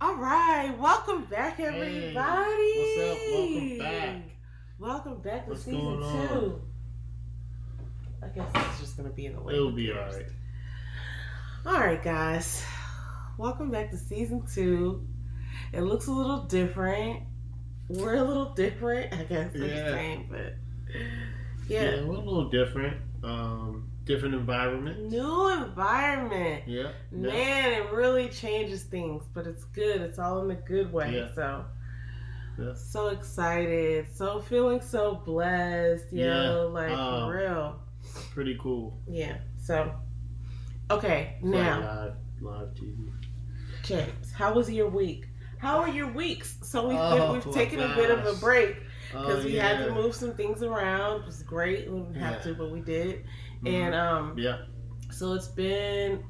All right, welcome back, everybody. Hey, what's up? Welcome back. Welcome back to What's season going 2. on? I guess it's just gonna be in the way. It'll be alright. All right, guys. Welcome back to season 2. It looks a little different. We're a little different. I guess they're the same, but Yeah, we're a little different. Different environment. New environment. Yeah. Man, it really changes things, but it's good. It's all in a good way. Yeah. So excited. So feeling so blessed. For real. Pretty cool. Yeah. So, okay, now. Live TV. James, how was your week? How are your weeks? So we've taken a bit of a break because we had to move some things around. It was great. We didn't have to, but we did. Mm-hmm. And so it's been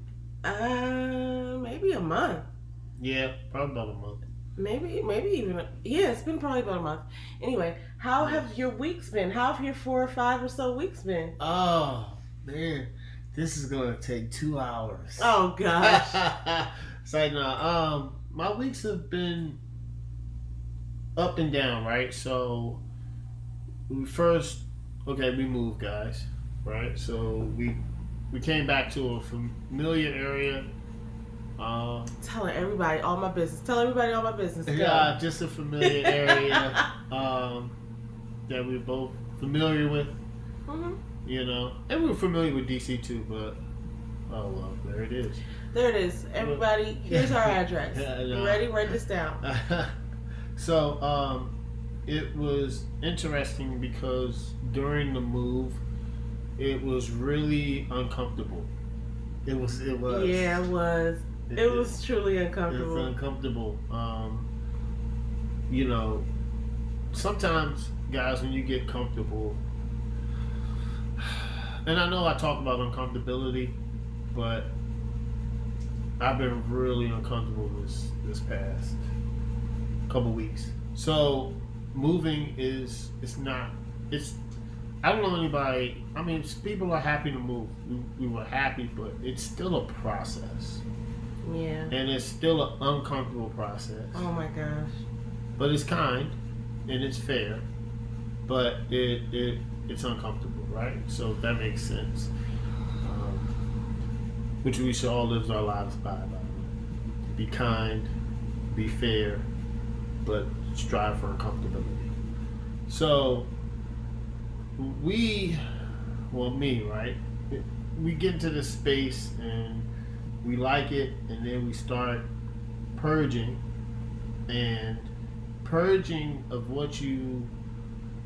maybe a month. Yeah, probably about a month. Maybe even it's been probably about a month. Anyway, how have your weeks been? How have your 4 or 5 or so weeks been? Oh man, this is gonna take 2 hours. Oh gosh. So no, my weeks have been up and down, right? So we moved, guys, right? So we came back to a familiar area. Telling everybody all my business. Tell everybody all my business. Yeah, just a familiar area that we're both familiar with. Mm-hmm. You know, and we're familiar with DC too, but oh well, there it is. There it is. Everybody, here's our address. You ready? Write this down. So, it was interesting because during the move, it was really uncomfortable. It was. Yeah, it was. It was truly uncomfortable. It was uncomfortable. You know, sometimes, guys, when you get comfortable, and I know I talk about uncomfortability, but I've been really uncomfortable this past couple weeks. So moving I don't know anybody. I mean, people are happy to move. We were happy, but it's still a process. Yeah. And it's still an uncomfortable process. Oh my gosh. But it's kind and it's fair, but it's uncomfortable, right? So that makes sense. Which we should all live our lives by the way. Be kind, be fair, but strive for comfortability. So me, right? We get into this space and we like it, and then we start purging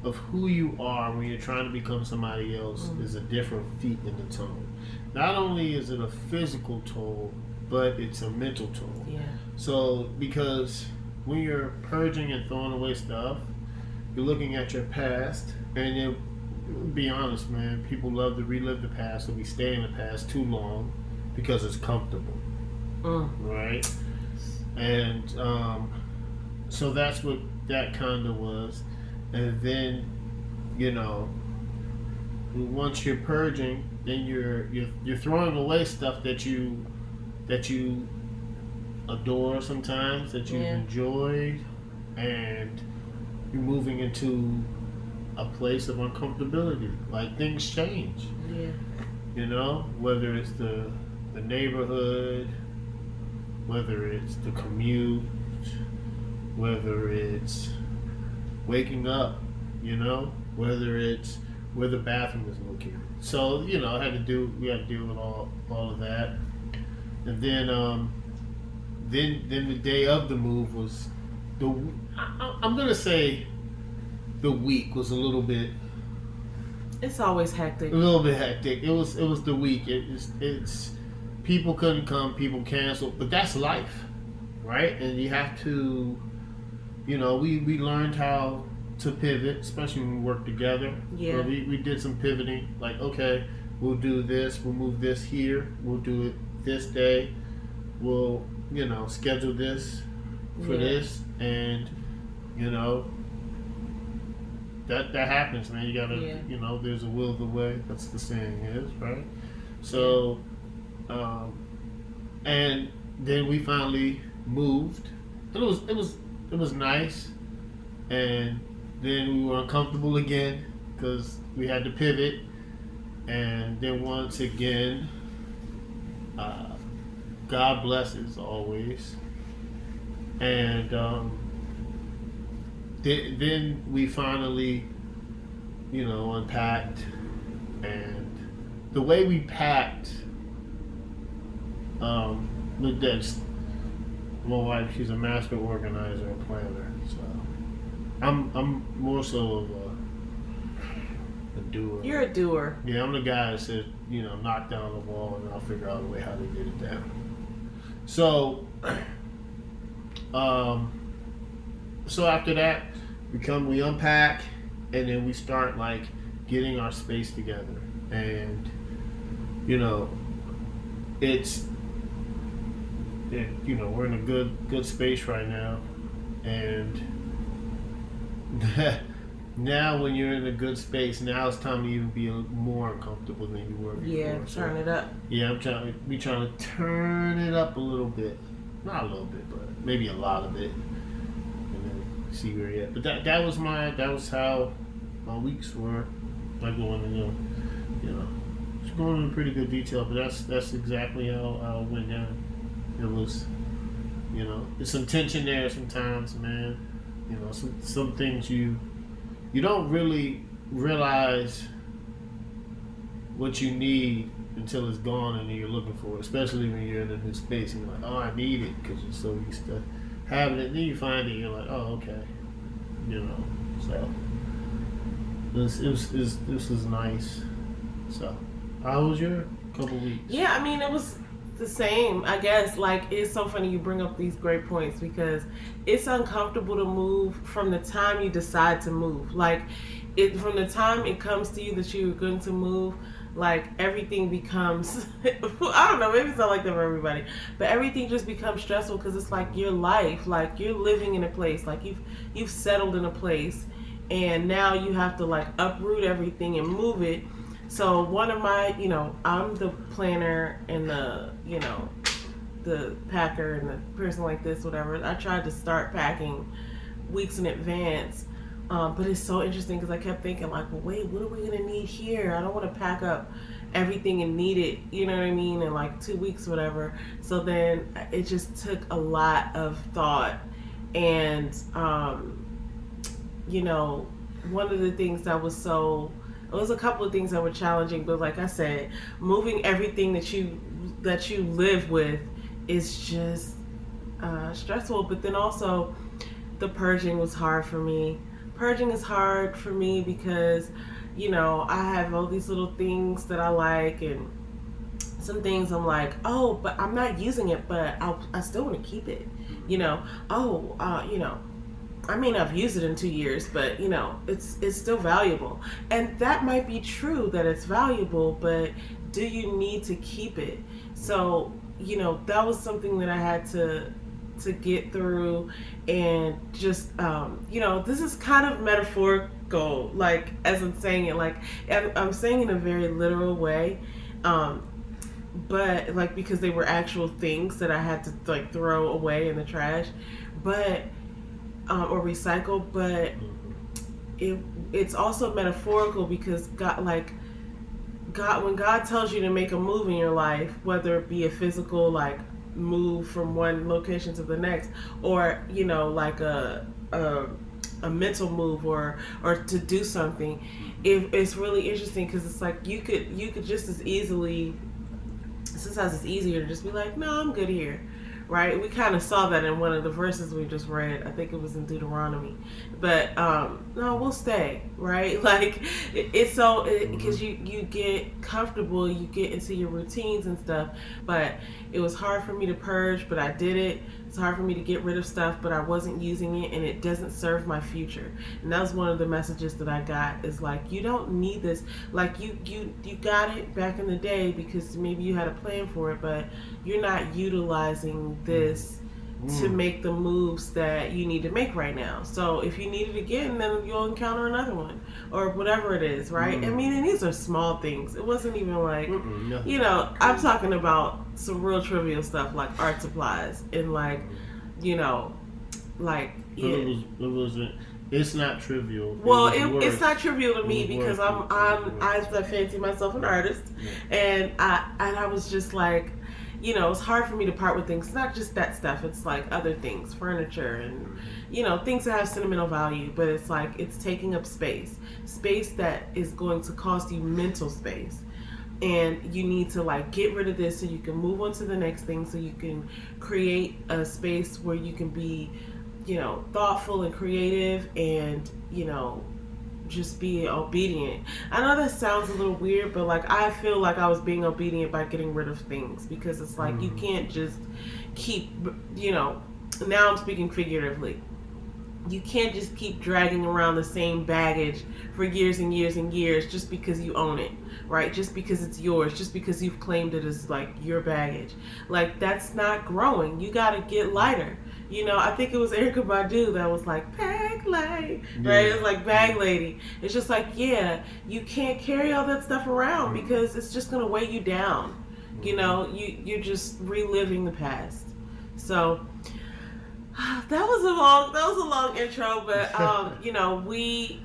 of who you are when you're trying to become somebody else is a different feat in the tone. Not only is it a physical toll, but it's a mental toll. Yeah. So, because when you're purging and throwing away stuff, you're looking at your past, and be honest, man, people love to relive the past, so we stay in the past too long because it's comfortable, right? And so that's what that kind of was. And then, you know, once you're purging, then you're throwing away stuff that you adore sometimes, that you enjoy, and you're moving into a place of uncomfortability. Like, things change. Yeah. You know, whether it's the neighborhood, whether it's the commute, whether it's waking up, you know, whether it's where the bathroom is located. So, you know, we had to deal with all of that. And then the day of the move was I'm gonna say the week was a little bit. It's always hectic. A little bit hectic. It was the week. It's people couldn't come, people canceled, but that's life, right? And you have to, you know, we learned how to pivot, especially when we work together. Yeah. So we did some pivoting, like, okay, we'll do this, we'll move this here, we'll do it this day, we'll, you know, schedule this for this, and, you know, that happens, man. You gotta, you know, there's a will of the way. That's the saying is, right? So, and then we finally moved, it was nice, and then we were uncomfortable again because we had to pivot, and then once again, God blesses always, and then we finally, unpacked, and the way we packed, that's my wife. She's a master organizer and planner, so I'm more so of a doer. You're a doer. Yeah, I'm the guy that says, knock down the wall, and I'll figure out a way how to get it down. So, so after that, we unpack, and then we start like getting our space together, and we're in a good space right now, and now when you're in a good space, now it's time to even be more uncomfortable than you were before. Yeah, turn it up. Yeah, trying to turn it up a little bit, not a little bit, but maybe a lot of it, and then see where you're at. But that was how my weeks were. Not going into it's going into pretty good detail, but that's exactly how it went down. It was, there's some tension there sometimes, man. Some things you don't really realize what you need until it's gone, and then you're looking for it, especially when you're in a new space and you're like, oh, I need it, because you're so used to having it. And then you find it, and you're like, oh, okay. So this was nice. So how was your couple weeks? Yeah, I mean, it was the same, I guess. Like, it's so funny you bring up these great points, because it's uncomfortable to move from the time you decide to move. Like, from the time it comes to you that you're going to move, like, everything becomes I don't know, maybe it's not like that for everybody, but everything just becomes stressful, because it's like your life, like you're living in a place, like you've settled in a place, and now you have to like uproot everything and move it. So one of my, I'm the planner and the packer and the person like this, whatever. I tried to start packing weeks in advance. But it's so interesting, because I kept thinking like, well, wait, what are we going to need here? I don't want to pack up everything and need it, you know what I mean, in like 2 weeks, whatever. So then it just took a lot of thought. And, one of the things that was it was a couple of things that were challenging, but like I said, moving everything that you live with is just stressful. But then also the purging was hard for me. Purging is hard for me because, I have all these little things that I like, and some things I'm like, oh, but I'm not using it, but I still want to keep it. I may not have used it in 2 years, but it's still valuable. And that might be true that it's valuable, but do you need to keep it? So, that was something that I had to get through. And just this is kind of metaphorical, like, as I'm saying it, like I'm saying in a very literal way, but like, because they were actual things that I had to like throw away in the trash, but or recycle. But it's also metaphorical, because God, when God tells you to make a move in your life, whether it be a physical, like, move from one location to the next, or like a mental move, or to do something, it's really interesting, because it's like you could just as easily, sometimes it's easier to just be like, no, I'm good here, right? We kind of saw that in one of the verses we just read. I think it was in Deuteronomy. But no, we'll stay, right? Like, it's so, because you get comfortable, you get into your routines and stuff. But it was hard for me to purge, but I did it. It's hard for me to get rid of stuff, but I wasn't using it, and it doesn't serve my future. And that was one of the messages that I got, is like, you don't need this. Like, you got it back in the day because maybe you had a plan for it, but you're not utilizing this to make the moves that you need to make right now. So if you need it again, then you'll encounter another one, or whatever it is, right? I mean, and these are small things. It wasn't even like, I'm talking about some real trivial stuff like art supplies, and like, like, But it wasn't. It's not trivial. Well, it's not trivial to me because I fancy myself an artist, and I was just like, you know, it's hard for me to part with things. It's not just that stuff. It's like other things, furniture, and you know, things that have sentimental value. But it's like it's taking up space that is going to cost you mental space. And you need to like get rid of this so you can move on to the next thing, so you can create a space where you can be, you know, thoughtful and creative, and you know, just be obedient. I know that sounds a little weird, but like I feel like I was being obedient by getting rid of things, because it's like you can't just keep, you know, now I'm speaking figuratively. You can't just keep dragging around the same baggage for years and years and years just because you own it, right? Just because it's yours, just because you've claimed it as like your baggage. Like that's not growing. You got to get lighter. You know, I think it was Erykah Badu that was like, bag lady, right? It's like bag lady. It's just like, yeah, you can't carry all that stuff around because it's just going to weigh you down. You know, you're just reliving the past. So that was a long intro, but you know, we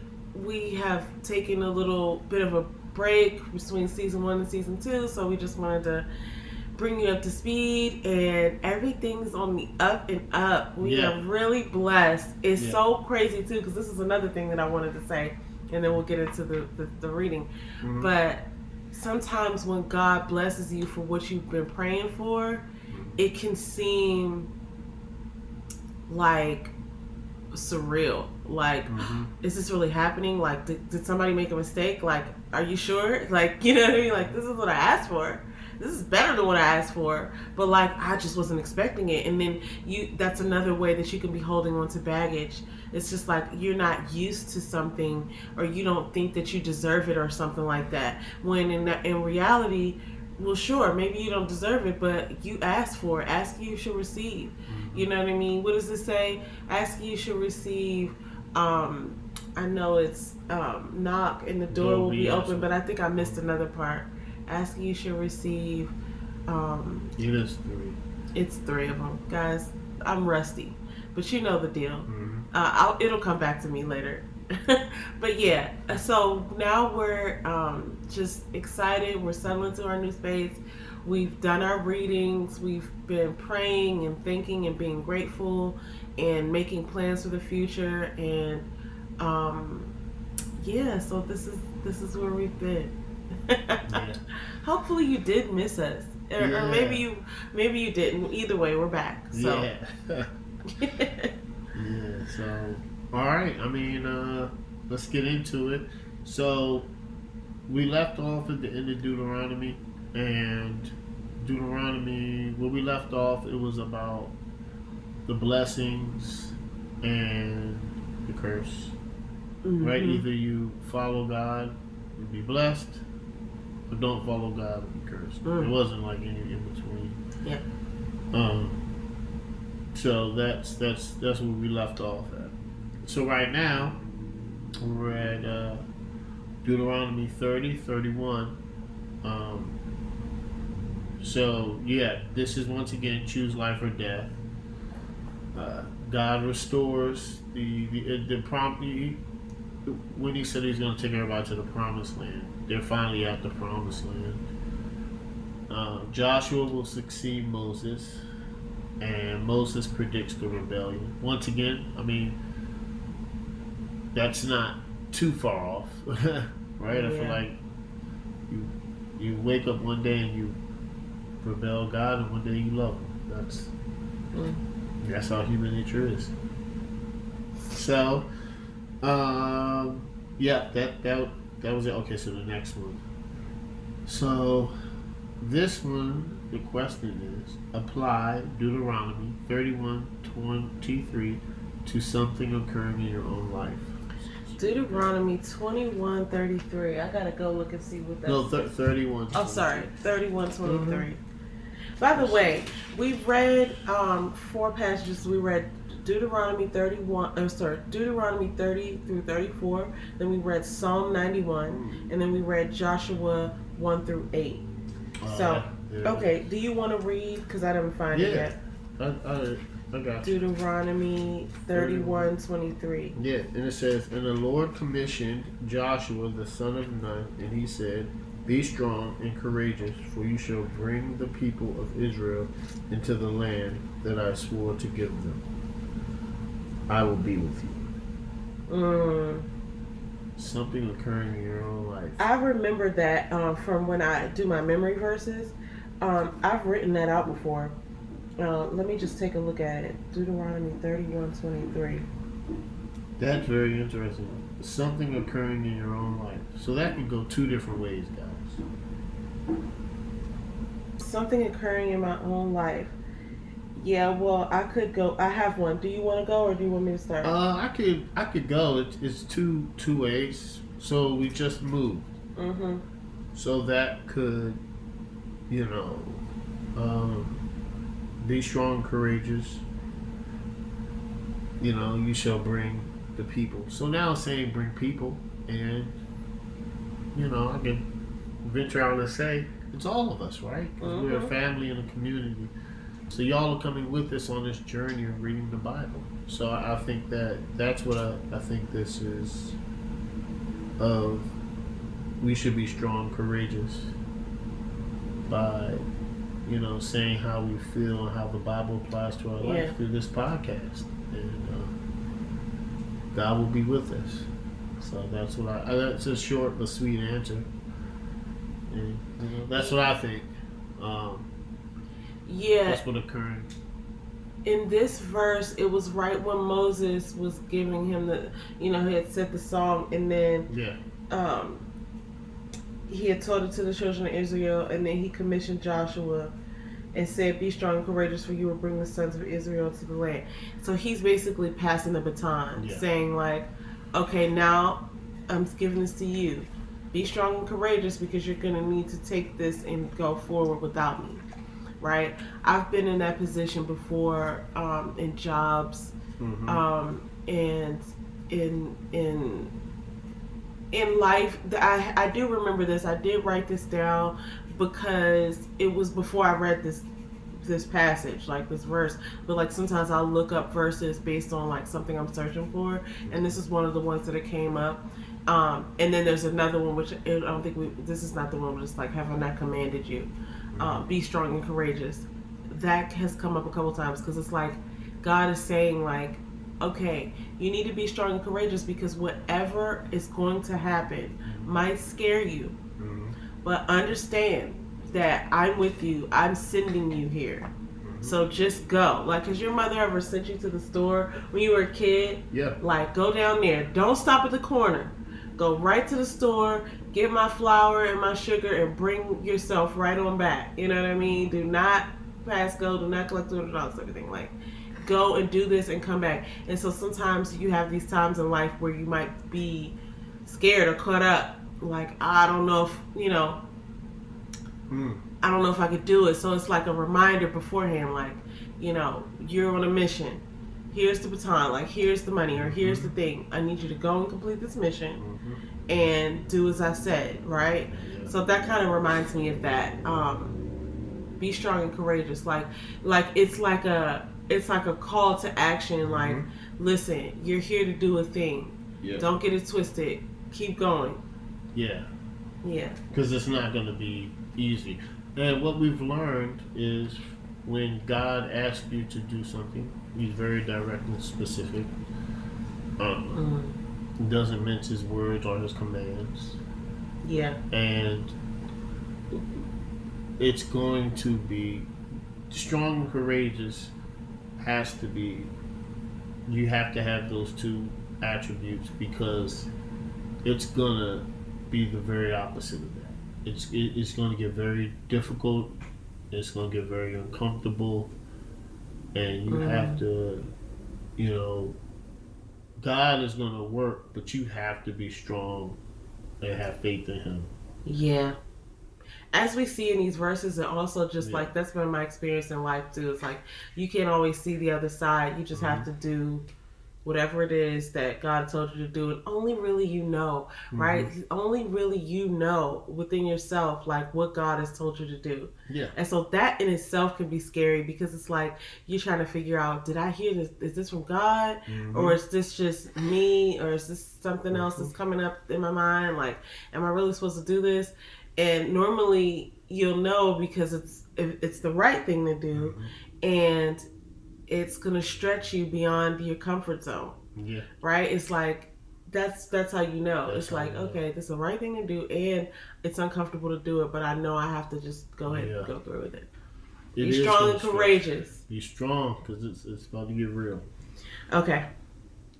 have taken a little bit of a break between season 1 and season 2, so we just wanted to bring you up to speed, and everything's on the up and up. We are really blessed. It's so crazy too, because this is another thing that I wanted to say, and then we'll get into the reading. But sometimes when God blesses you for what you've been praying for, it can seem like surreal. Like, is this really happening? Like, did somebody make a mistake? Like, are you sure? Like, you know what I mean? Like, this is what I asked for. This is better than what I asked for, but like I just wasn't expecting it. And then that's another way that you can be holding on to baggage. It's just like you're not used to something, or you don't think that you deserve it or something like that. When in reality, well, sure, maybe you don't deserve it, but you asked for it. Ask you shall receive. You know what I mean? What does it say? Ask you shall receive. I know it's knock and the door will be open, but I think I missed another part. Ask you shall receive. It is 3. It's 3 of them, guys. I'm rusty, but you know the deal. It'll come back to me later. But yeah, so now we're just excited. We're settling into our new space. We've done our readings. We've been praying and thinking and being grateful and making plans for the future. And yeah, so this is where we've been. Hopefully you did miss us, or maybe you didn't. Either way, we're back. So. So all right. I mean, let's get into it. So we left off at the end of Deuteronomy, and where we left off, it was about the blessings and the curse. Right? Either you follow God and be blessed, but don't follow God and be cursed. It wasn't like any in between. Yeah. So that's where we left off at. So right now we're at Deuteronomy 30, 31. So yeah, this is once again choose life or death. God restores the prompt. When he said he's going to take everybody to the promised land, they're finally at the promised land. Joshua will succeed Moses, and Moses predicts the rebellion. Once again, I mean, that's not too far off, right? I feel like you wake up one day and you rebel God, and one day you love him. That's how human nature is. So, yeah, that was it. Okay, so the next one. So, this one, the question is, apply Deuteronomy 31:23 to something occurring in your own life. Deuteronomy 21:33. I gotta go look and see what that. No, 31. Oh, sorry, 31:23. By the way, we read 4 passages. We read Deuteronomy 30 through 34. Then we read Psalm 91, and then we read Joshua 1 through 8. Okay. Do you want to read? Because I didn't find it yet. I got you. Deuteronomy 31:23. Yeah, and it says, and the Lord commissioned Joshua the son of Nun, and he said, be strong and courageous, for you shall bring the people of Israel into the land that I swore to give them. I will be with you. Something occurring in your own life. I remember that from when I do my memory verses. I've written that out before. Let me just take a look at it. Deuteronomy 31:23. That's very interesting. Something occurring in your own life. So that can go two different ways, guys. Something occurring in my own life. Yeah, well, I could go. I have one. Do you want to go, or do you want me to start? I could go. It's two ways. So we just moved. Mm-hmm. So that could, be strong, courageous. You shall bring the people. So now it's saying bring people, and I can venture out and say it's all of us, right? Because we're a family and a community. So y'all are coming with us on this journey of reading the Bible. So I think that's what I think this is. Of we should be strong, courageous by saying how we feel and how the Bible applies to our life through this podcast, and God will be with us. So that's what that's a short but sweet answer, and that's what I think. That's what occurred. In this verse, it was right when Moses was giving him he had said the song, and then he had taught it to the children of Israel, and then he commissioned Joshua and said, be strong and courageous, for you will bring the sons of Israel to the land. So he's basically passing the baton, saying like, okay, now I'm giving this to you. Be strong and courageous, because you're going to need to take this and go forward without me. Right? I've been in that position before, in jobs, and in life. I do remember this. I did write this down because it was before I read this passage, like this verse. But like sometimes I'll look up verses based on like something I'm searching for, and this is one of the ones that it came up. And then there's another one which I don't think this is not the one, but it's like, have I not commanded you? Be strong and courageous. That has come up a couple times, because it's like God is saying like, okay, you need to be strong and courageous, because whatever is going to happen might scare you, but understand that I'm with you. I'm sending you here. So just go. Like, has your mother ever sent you to the store when you were a kid? Yeah. Like, go down there. Don't stop at the corner. Go right to the store, get my flour and my sugar, and bring yourself right on back. You know what I mean? Do not pass go. Do not collect $200. Everything. Like, go and do this and come back. And so sometimes you have these times in life where you might be scared or caught up. Like, I don't know if, I don't know if I could do it. So it's like a reminder beforehand, like, you're on a mission. Here's the baton, like, here's the money, or here's the thing. I need you to go and complete this mission and do as I said, right? Yeah. So that kind of reminds me of that. Be strong and courageous. Like it's like a call to action. Like, listen, you're here to do a thing. Yeah. Don't get it twisted. Keep going. Yeah. Yeah. Because it's not going to be easy. And what we've learned is when God asks you to do something, He's very direct and specific. Doesn't mince His words or His commands. Yeah. And it's going to be strong and courageous. Has to be. You have to have those two attributes, because it's gonna be the very opposite of that. It's going to get very difficult. It's going to get very uncomfortable, and you have to, God is going to work, but you have to be strong and have faith in Him. Yeah. As we see in these verses, and also just like, that's been my experience in life too. It's like, you can't always see the other side. You just have to do whatever it is that God told you to do, and only really you know, right? Only really you know within yourself, like what God has told you to do. Yeah. And so that in itself can be scary because it's like you're trying to figure out, did I hear this? Is this from God? Or is this just me? Or is this something else that's coming up in my mind? Like, am I really supposed to do this? And normally you'll know because it's the right thing to do, and it's gonna stretch you beyond your comfort zone. Yeah. Right? It's like that's how you know. That's it's like, okay, this is the right thing to do, and it's uncomfortable to do it, but I know I have to just go ahead and go through with it. Be strong and courageous. Be strong, because it's about to get real. Okay.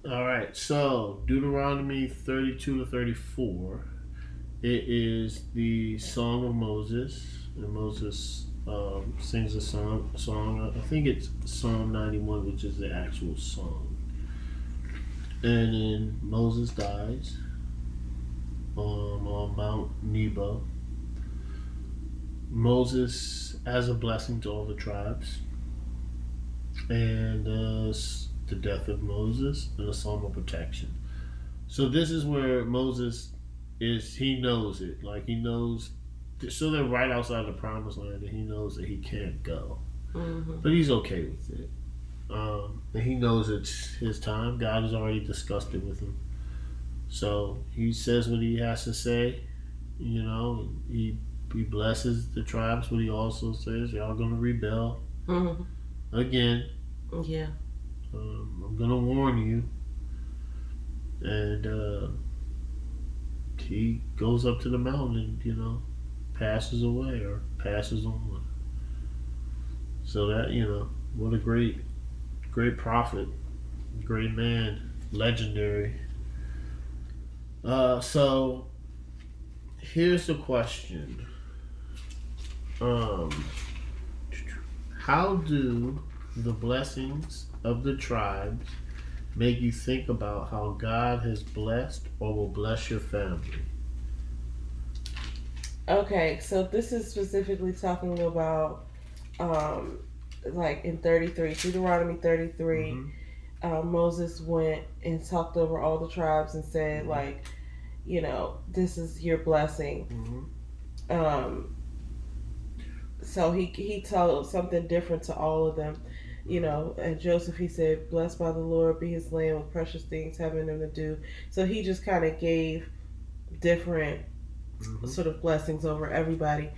All right. So Deuteronomy 32 to 34. It is the Song of Moses, and Moses sings a song. I think it's Psalm 91, which is the actual song. And then Moses dies on Mount Nebo. Moses as a blessing to all the tribes, and the death of Moses, and a psalm of protection. So this is where Moses is. He knows it, like he knows. So they're right outside the promised land, and he knows that he can't go, but he's okay with it. And he knows it's his time. God has already discussed it with him, so he says what he has to say. He blesses the tribes, but he also says, y'all gonna rebel again. Yeah. I'm gonna warn you. And he goes up to the mountain and, passes away or passes on. So that, what a great prophet, great man, legendary. So here's the question. How do the blessings of the tribes make you think about how God has blessed or will bless your family? Okay, so this is specifically talking about like in 33, Deuteronomy 33, Moses went and talked over all the tribes and said, like, this is your blessing. So he told something different to all of them. And Joseph, he said, blessed by the Lord be his land with precious things having him to do. So he just kind of gave different sort of blessings over everybody.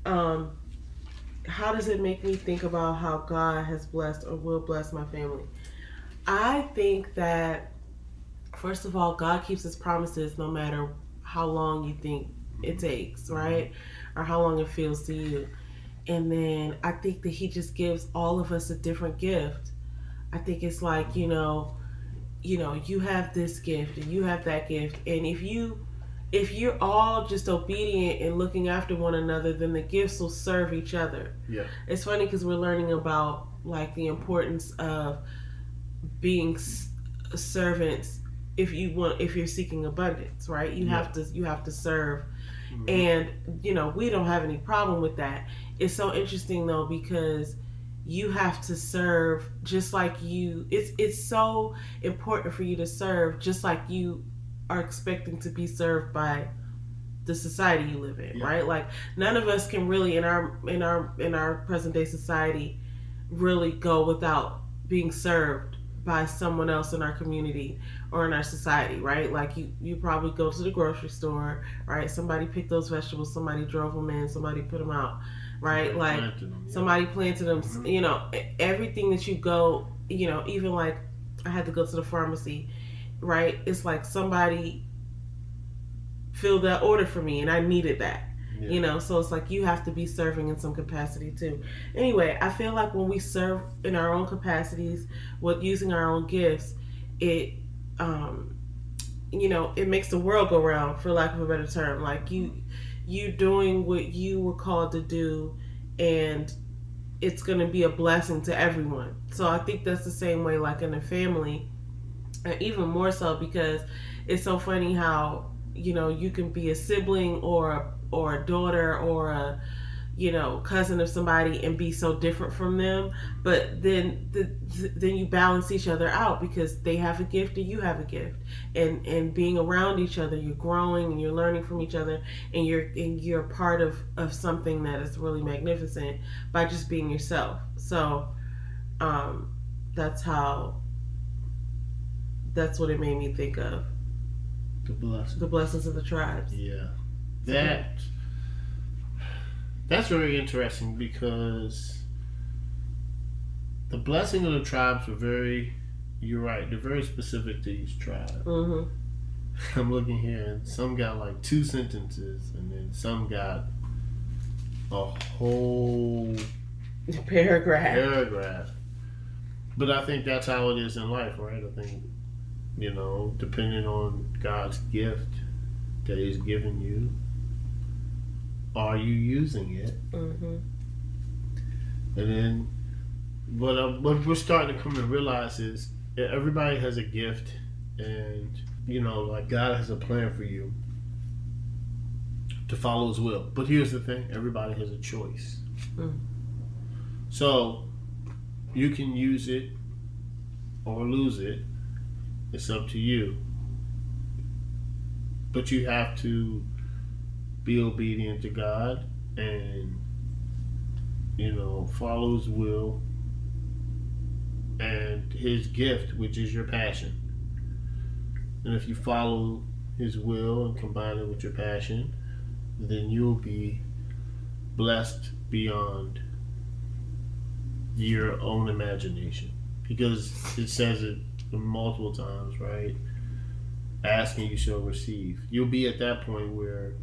How does it make me think about how God has blessed or will bless my family? I think that, first of all, God keeps his promises no matter how long you think it takes, right? Or how long it feels to you. And then I think that he just gives all of us a different gift. I think it's like, you have this gift and you have that gift. And if you're all just obedient and looking after one another, then the gifts will serve each other. Yeah. It's funny because we're learning about like the importance of being servants if you're seeking abundance, right? You have to serve. And we don't have any problem with that. It's so interesting though, because you have to serve just like it's so important for you to serve just like you are expecting to be served by the society you live in, right? Like none of us can really in our present day society really go without being served by someone else in our community or in our society, right? Like you probably go to the grocery store, right? Somebody picked those vegetables, somebody drove them in, somebody put them out, right? Like somebody planted them, everything that you go, even like I had to go to the pharmacy, right? It's like somebody filled that order for me and I needed that. So it's like you have to be serving in some capacity too. Anyway, I feel like when we serve in our own capacities with using our own gifts, it it makes the world go round, for lack of a better term. Like you doing what you were called to do, and it's going to be a blessing to everyone. So I think that's the same way like in a family, and even more so because it's so funny how you can be a sibling or a daughter or a cousin of somebody and be so different from them, but then then you balance each other out because they have a gift and you have a gift, and being around each other, you're growing and you're learning from each other, and you're part of something that is really magnificent by just being yourself. So that's what it made me think of. The blessings of the tribes. Yeah. That's very interesting because the blessing of the tribes were you're right, they're very specific to each tribe. Mm-hmm. I'm looking here and some got like 2 sentences and then some got a whole paragraph. But I think that's how it is in life, right? I think, depending on God's gift that He's given you, are you using it? Mm-hmm. And then what we're starting to come to realize is that everybody has a gift, and like God has a plan for you to follow His will. But here's the thing: everybody has a choice. Mm. So you can use it or lose it. It's up to you. But you have to be obedient to God and follow His will and His gift, which is your passion. And if you follow His will and combine it with your passion, then you'll be blessed beyond your own imagination, because it says it multiple times, right? Ask and you shall receive. You'll be at that point where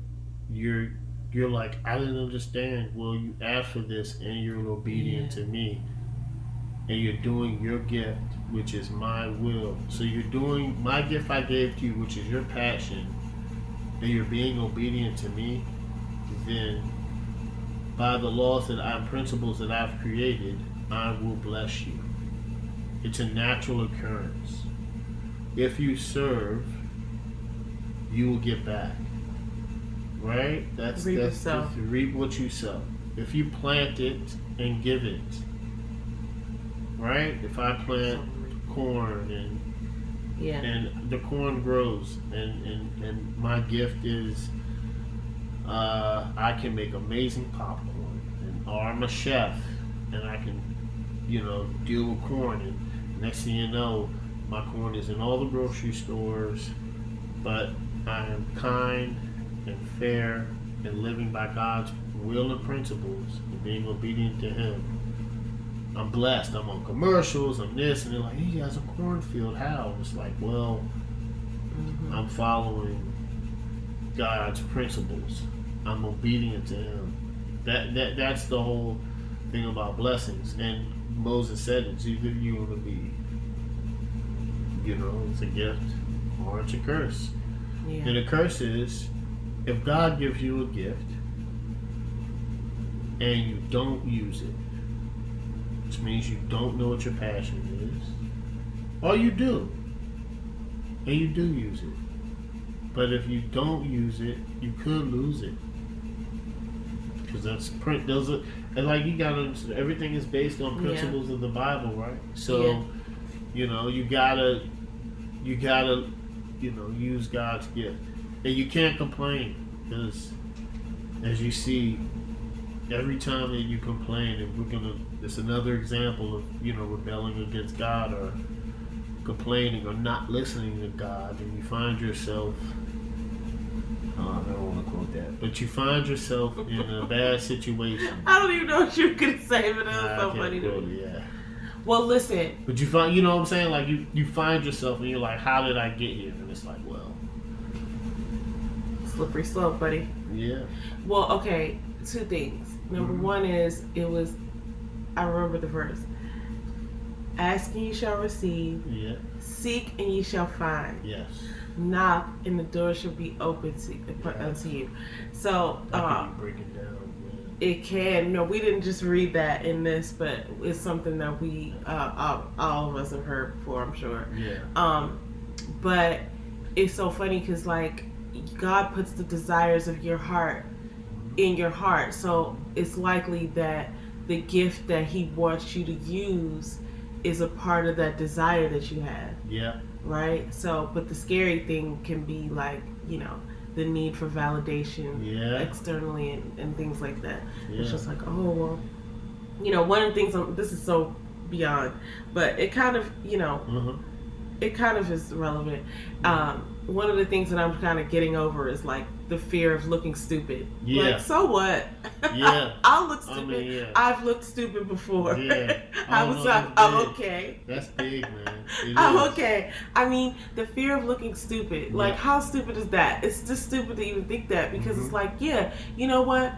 you're like, I didn't understand. Well, you asked for this and you're obedient to me, and you're doing your gift, which is my will. So you're doing my gift I gave to you, which is your passion, and you're being obedient to me. Then by the laws and principles that I've created, I will bless you. It's a natural occurrence. If you serve, you will get back. Right? That's reap what you sow. If you plant it and give it. Right? If I plant corn and the corn grows and my gift is I can make amazing popcorn, or I'm a chef and I can deal with corn, and next thing you know, my corn is in all the grocery stores, but I am kind and fair and living by God's will and principles and being obedient to Him. I'm blessed. I'm on commercials, I'm this, and they're like, he has a cornfield. How? It's like, well, I'm following God's principles. I'm obedient to Him. That's the whole thing about blessings. And Moses said it's either you're going to be, it's a gift or it's a curse. Yeah. And the curse is, if God gives you a gift and you don't use it, which means you don't know what your passion is, or you do, and you do use it. But if you don't use it, you could lose it. Because and like you gotta, everything is based on principles of the Bible, right? So, you gotta, use God's gift. And you can't complain, because as you see, every time that you complain, and it's another example of, rebelling against God or complaining or not listening to God, and you find yourself, I don't want to quote that, but you find yourself in a bad situation. I don't even know what you were going to say, but it was so funny to me. Yeah. Well, listen. But you find, what I'm saying? Like, you find yourself and you're like, how did I get here? And it's like, well. Slippery slope, buddy. Yeah. Well, okay, 2 things. Number one is, I remember the verse. Ask and you shall receive. Yeah. Seek and you shall find. Yes. Knock and the door shall be open unto you. So, break it down. It can. No, we didn't just read that in this, but it's something that we, all of us have heard before, I'm sure. Yeah. But it's so funny because, like, God puts the desires of your heart in your heart. So it's likely that the gift that he wants you to use is a part of that desire that you have. Yeah. Right? So, but the scary thing can be like, the need for validation externally and things like that. Yeah. It's just like, oh, well, one of the things, this is so beyond, but it kind of, it kind of is relevant. One of the things that I'm kind of getting over is like the fear of looking stupid. Yeah. Like, so what? Yeah. I'll look stupid. I've looked stupid before. Yeah. I'm okay. That's big, man. I'm okay. I mean, the fear of looking stupid. Like, how stupid is that? It's just stupid to even think that, because it's like, you know what?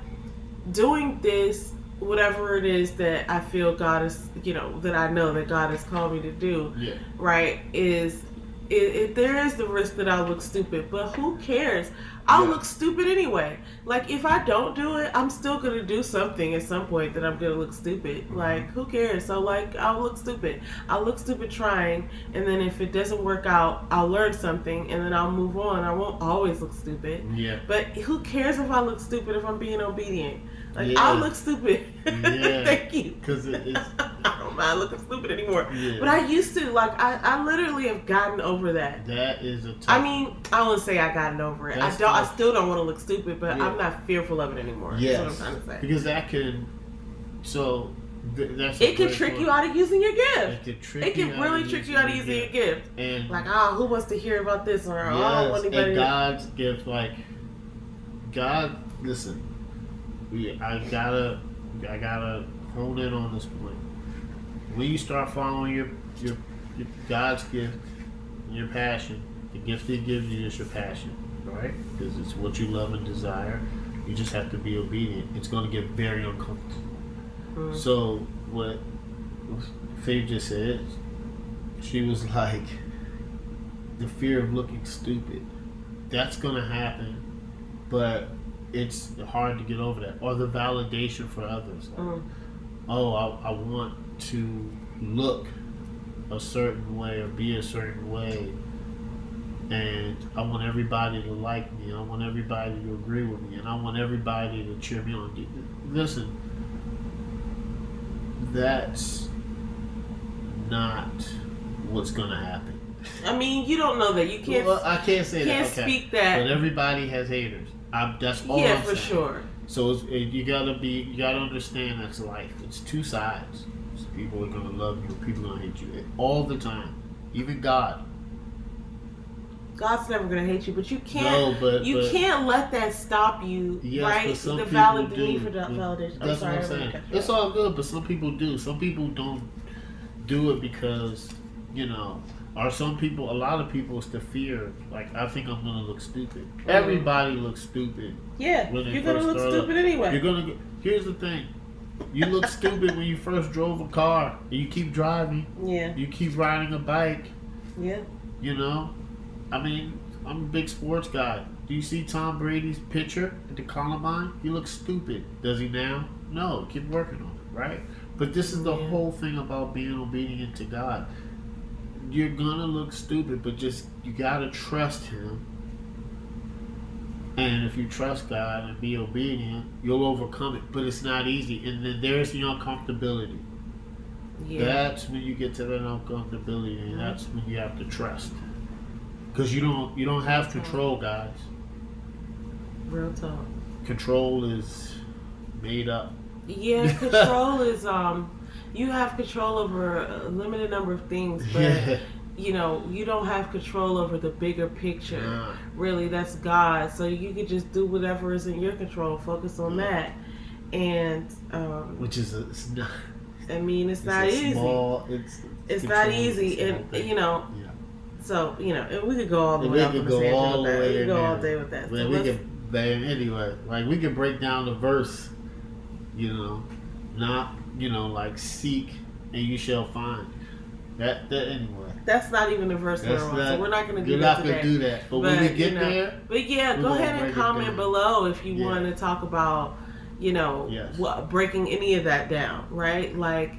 Doing this, whatever it is that I feel God is, that I know that God has called me to do, right, there is the risk that I'll look stupid, but who cares? I'll look stupid anyway. Like, if I don't do it, I'm still going to do something at some point that I'm going to look stupid. Like, who cares? So, like, I'll look stupid. I'll look stupid trying, and then if it doesn't work out, I'll learn something, and then I'll move on. I won't always look stupid. Yeah. But who cares if I look stupid if I'm being obedient? Like, I'll look stupid. Thank you. Because it's... I don't mind looking stupid anymore. Yeah. But I used to. Like, I literally have gotten over that. That is a tough... I mean, I won't say I gotten over it. I still don't want to look stupid, but I'm not fearful of it anymore. Yes. That's what I'm trying to say. Because that can... So... It can trick you out of using your gift. It can really trick you out of using your gift. And like, who wants to hear about this? Or, I don't want anybody and God's gift, like... God, listen... I gotta hone in on this point. When you start following your God's gift, your passion, the gift He gives you is your passion, right? Because it's what you love and desire. You just have to be obedient. It's going to get very uncomfortable. Mm-hmm. So what Faith just said, she was like, the fear of looking stupid. That's going to happen, but it's hard to get over that. Or the validation for others. Like, I want to look a certain way or be a certain way, and I want everybody to like me. I want everybody to agree with me, and I want everybody to cheer me on. Listen, that's not what's going to happen. I mean, you don't know that. You can't. Well, I can't say can't that. Okay. Speak that. But everybody has haters. That's all. Yeah, I'm for saying. sure. So you gotta understand that's life. It's two sides. So people are gonna love you, people are gonna hate you all the time. Even God. God's never gonna hate you, but you can't. No, but can't let that stop you, right? But some the need for validation. That's what I'm saying. It's all good, but some people do. Some people don't do it because, or some people, a lot of people, it's the fear. Like, I think I'm gonna look stupid. Everybody looks stupid. Yeah, you're gonna look stupid anyway. Here's the thing. You look stupid when you first drove a car. And you keep driving. Yeah. You keep riding a bike. Yeah. I mean, I'm a big sports guy. Do you see Tom Brady's picture at the Combine? He looks stupid. Does he now? No. Keep working on it, right? But this is the whole thing about being obedient to God. You're gonna look stupid, but you gotta trust Him. And if you trust God and be obedient, you'll overcome it. But it's not easy. And then there's the uncomfortability. Yeah. That's when you get to that uncomfortability, and that's when you have to trust. Because you don't have control, guys. Real talk. Control is made up. Yeah, control is you have control over a limited number of things, but you don't have control over the bigger picture. Yeah. Really, that's God. So you can just do whatever is in your control, focus on that. And which is it's not. I mean, it's not easy. It's not easy, and So and we could go all the way up with that. We could go all day with that. Anyway, like we could break down the verse. Not like seek and you shall find. That anyway. That's not even the verse we're on, so we're not going to do that today. You're not going to do that. But when we get there. But go ahead and comment below if you want to talk about, breaking any of that down, right? Like,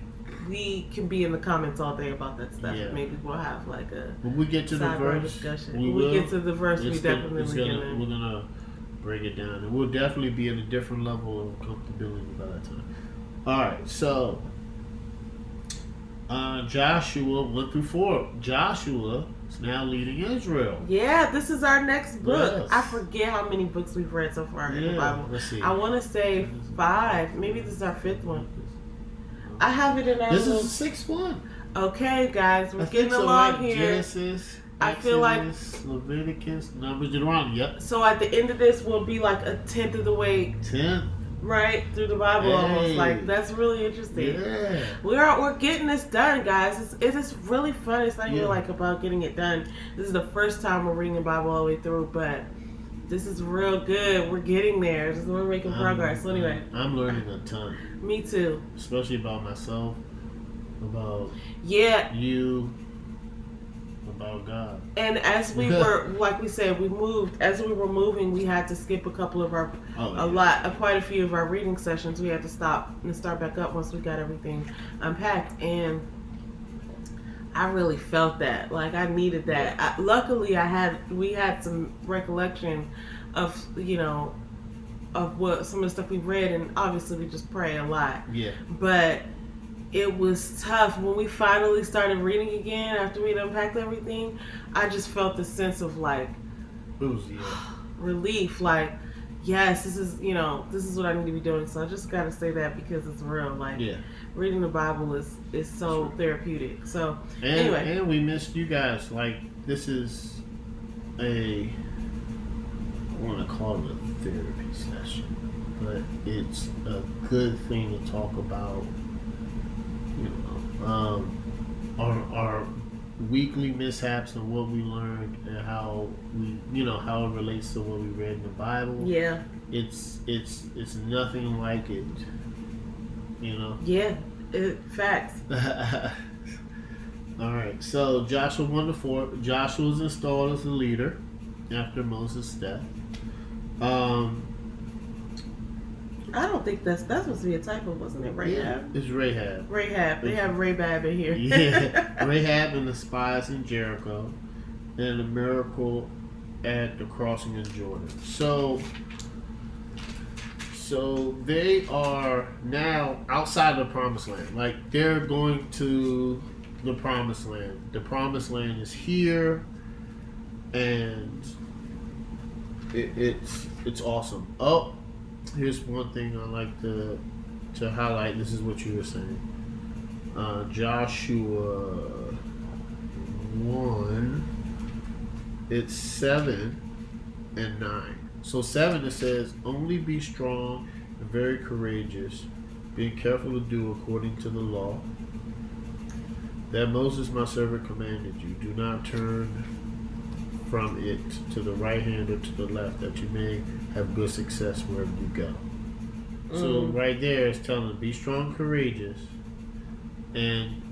we can be in the comments all day about that stuff. Yeah. Maybe we'll have when we get to the verse discussion. When we get to the verse, we definitely we're gonna break it down, and we'll definitely be at a different level of comfortability by that time. All right, so Joshua 1-4. Joshua is now leading Israel. Yeah, this is our next book. Yes. I forget how many books we've read so far in the Bible. Let's see. I want to say 5. Maybe this is our 5th one. I have it in our. This is the 6th one. Okay, guys, we're getting along here. Genesis, I Exodus, feel like Leviticus, Numbers, Deuteronomy. Yep. So at the end of this, we'll be like a 10th of the way. 10th. Right through the Bible, almost. Like, that's really interesting. Yeah. We're getting this done, guys. It is really fun. It's not even like about getting it done. This is the first time we're reading the Bible all the way through, but this is real good. We're getting there. We're making progress. So anyway, I'm learning a ton. Me too. Especially about myself, about you, about God. And as we were, like we said, as we were moving, we had to skip a couple of our, quite a few of our reading sessions. We had to stop and start back up once we got everything unpacked. And I really felt that. Like, I needed that. Luckily, we had some recollection of, of what some of the stuff we read, and obviously we just pray a lot. Yeah. But it was tough when we finally started reading again after we'd unpacked everything. I just felt the sense of like relief. Like, yes, this is what I need to be doing. So I just gotta say that because it's real. Like, reading the Bible is so therapeutic. So anyway, and we missed you guys. Like, this is I want to call it a therapy session, but it's a good thing to talk about. Our weekly mishaps and what we learned and how how it relates to what we read in the Bible. Yeah, it's nothing like it. Yeah, facts. All right, so Joshua 1-4. Joshua was installed as the leader after Moses' death. I don't think that's supposed to be a typo, wasn't it? Rahab? Yeah, it's Rahab. Rahab. They have Rahab in here. Yeah. Rahab and the spies in Jericho, and the miracle at the crossing of Jordan. So they are now outside the promised land. Like, they're going to the promised land. The promised land is here, and it's awesome. Oh, here's one thing I like to highlight. This is what you were saying. Joshua 1, it's 7 and 9. So 7, it says, only be strong and very courageous, being careful to do according to the law that Moses my servant commanded you. Do not turn from it to the right hand or to the left, that you may have good success wherever you go. So right there is telling them, be strong, courageous, and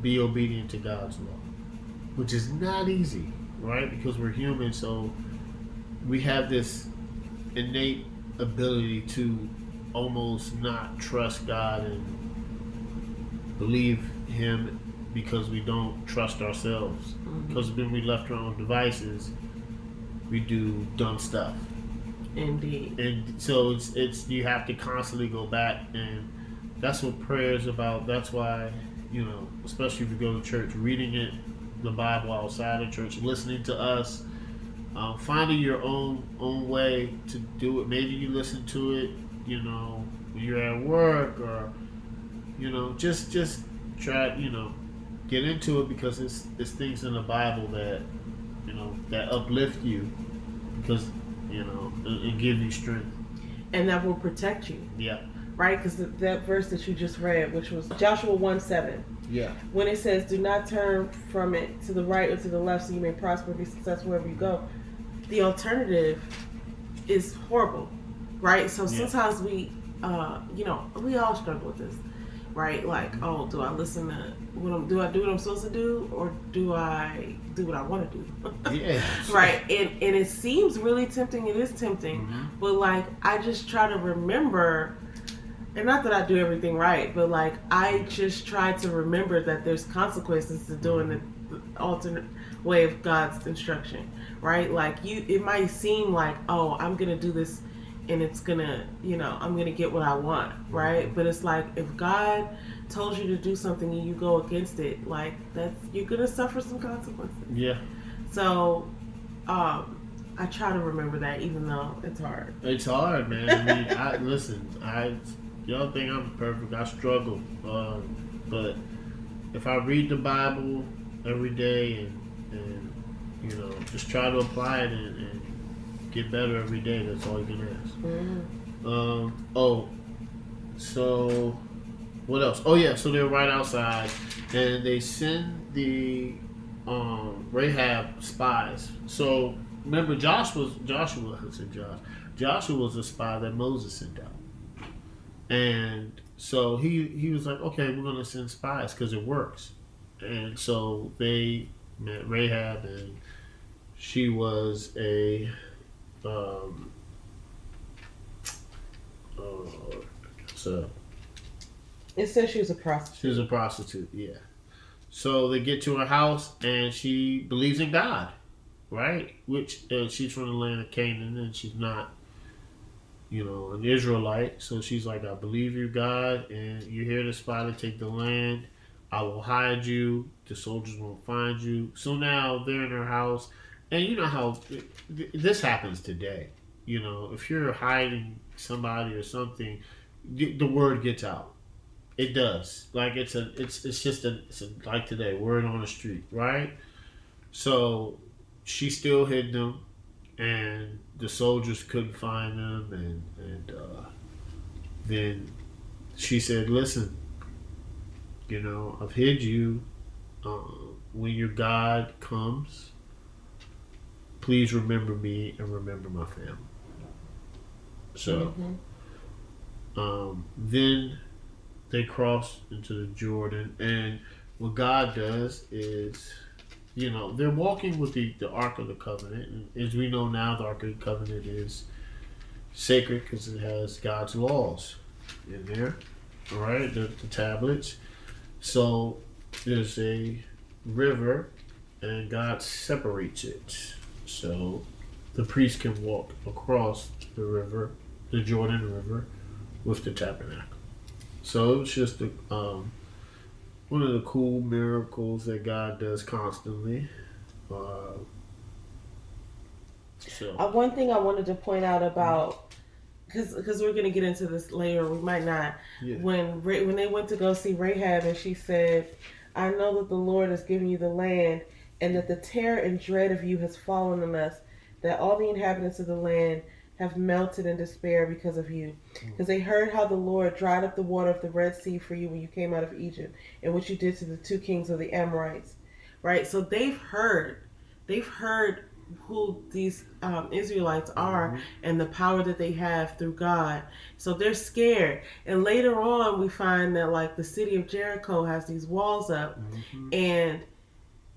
be obedient to God's law, which is not easy, right? Because we're human, so we have this innate ability to almost not trust God and believe Him because we don't trust ourselves. Because when we left our own devices, we do dumb stuff. Indeed. And so it's you have to constantly go back, and that's what prayer is about. That's why, especially if you go to church, reading the Bible outside of church, listening to us, finding your own way to do it. Maybe you listen to it, when you're at work, or just try, get into it, because it's things in the Bible that that uplift you, because and give you strength, and that will protect you. Yeah. Right, because that verse that you just read, which was Joshua 1:7. Yeah. When it says, "Do not turn from it to the right or to the left, so you may prosper and be successful wherever you go," the alternative is horrible, right? So sometimes we all struggle with this, right? Like, oh, do I listen to do I do what I'm supposed to do, or do I do what I want to do? Yeah. Right. And it seems really tempting. It is tempting, but like, I just try to remember. And not that I do everything right, but like, I just try to remember that there's consequences to doing the alternate way of God's instruction, right? Like it might seem like, oh, I'm gonna do this, and it's gonna, I'm gonna get what I want, right? But it's like if God told you to do something and you go against it, like you're gonna suffer some consequences. Yeah. So, I try to remember that, even though it's hard. It's hard, man. I mean, y'all think I'm perfect. I struggle, but if I read the Bible every day and just try to apply it and get better every day, that's all you can ask. So what else? Oh yeah, so they're right outside, and they send the Rahab spies. So remember, Joshua was a spy that Moses sent out, and so he was like, okay, we're gonna send spies because it works. And so they met Rahab, and she was a it says she was a prostitute. She was a prostitute, yeah. So they get to her house, and she believes in God, right? Which she's from the land of Canaan, and she's not, an Israelite. So she's like, I believe you, God, and you're here to spy to take the land. I will hide you. The soldiers won't find you. So now they're in her house, and you know how this happens today. If you're hiding somebody or something, the word gets out. It does. Like it's like today, word on the street, right? So she still hid them, and the soldiers couldn't find them, and then she said, "Listen, I've hid you. When your God comes, please remember me and remember my family." So, then they cross into the Jordan, and what God does is, they're walking with the Ark of the Covenant, and as we know now, the Ark of the Covenant is sacred because it has God's laws in there, all right, the tablets. So there's a river, and God separates it, so the priest can walk across the river, the Jordan River, with the tabernacle. So it was just one of the cool miracles that God does constantly. One thing I wanted to point out about, because we're going to get into this later, we might not. Yeah. When they went to go see Rahab, and she said, I know that the Lord has given you the land, and that the terror and dread of you has fallen on us, that all the inhabitants of the land have melted in despair because of you. Because they heard how the Lord dried up the water of the Red Sea for you when you came out of Egypt, and what you did to the two kings of the Amorites. Right? So they've heard who these Israelites are, and the power that they have through God. So they're scared. And later on, we find that like the city of Jericho has these walls up, and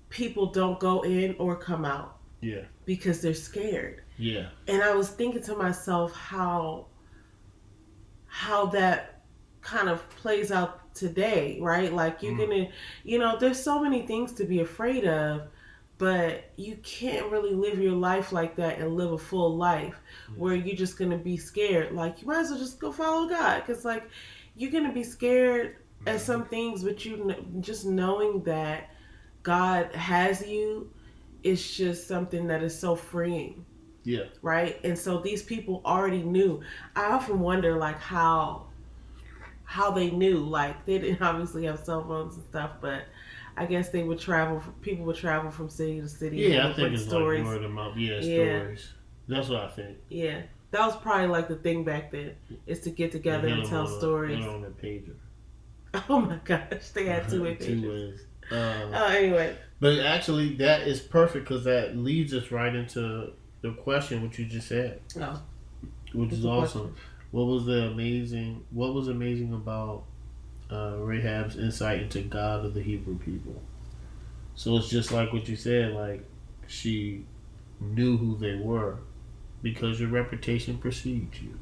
people don't go in or come out. Yeah. Because they're scared. Yeah. And I was thinking to myself how that kind of plays out today, right? Like you're gonna, there's so many things to be afraid of, but you can't really live your life like that and live a full life where you're just gonna be scared. Like you might as well just go follow God, because like you're gonna be scared at some things, but just knowing that God has you, it's just something that is so freeing. Yeah. Right? And so these people already knew. I often wonder like how they knew. Like they didn't obviously have cell phones and stuff, but I guess people would travel from city to city. Yeah, I think it's stories. Like word of mouth. Yeah, stories. That's what I think. Yeah. That was probably like the thing back then, is to get together and tell stories. On a pager. Oh my gosh, they had two-way pagers. Two-ways. Anyway. But actually, that is perfect, because that leads us right into the question what you just said. No. Which is awesome. What was amazing about Rahab's insight into God of the Hebrew people? So it's just like what you said, like she knew who they were because your reputation precedes you.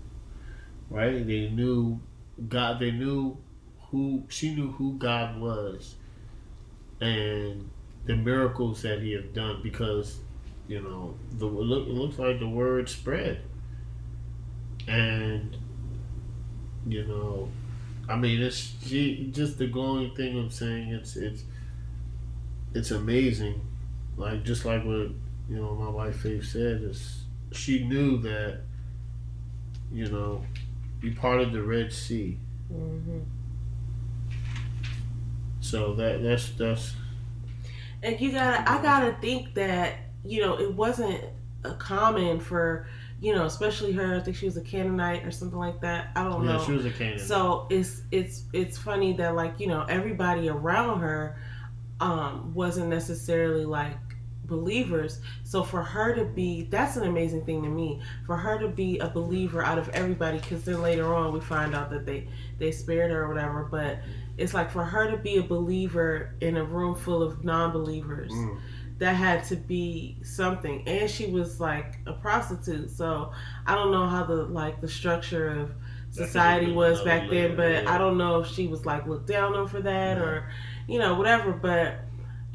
Right? They knew God, she knew who God was. And the miracles that he have done, because it looks like the word spread, and I mean, it's just the glowing thing I'm saying. It's amazing, like just like what my wife Faith said, is she knew that you parted the Red Sea. Mm-hmm. So that's and I gotta think that it wasn't common for especially her. I think she was a Canaanite or something like that. I don't know. Yeah, she was a Canaanite. So it's funny that like everybody around her wasn't necessarily like believers. So for her to be, that's an amazing thing to me. For her to be a believer out of everybody, because then later on we find out that they spared her or whatever. But it's like for her to be a believer in a room full of non-believers. That had to be something, and she was like a prostitute. So I don't know how the structure of society was back then, but I don't know if she was like looked down on for that or whatever. But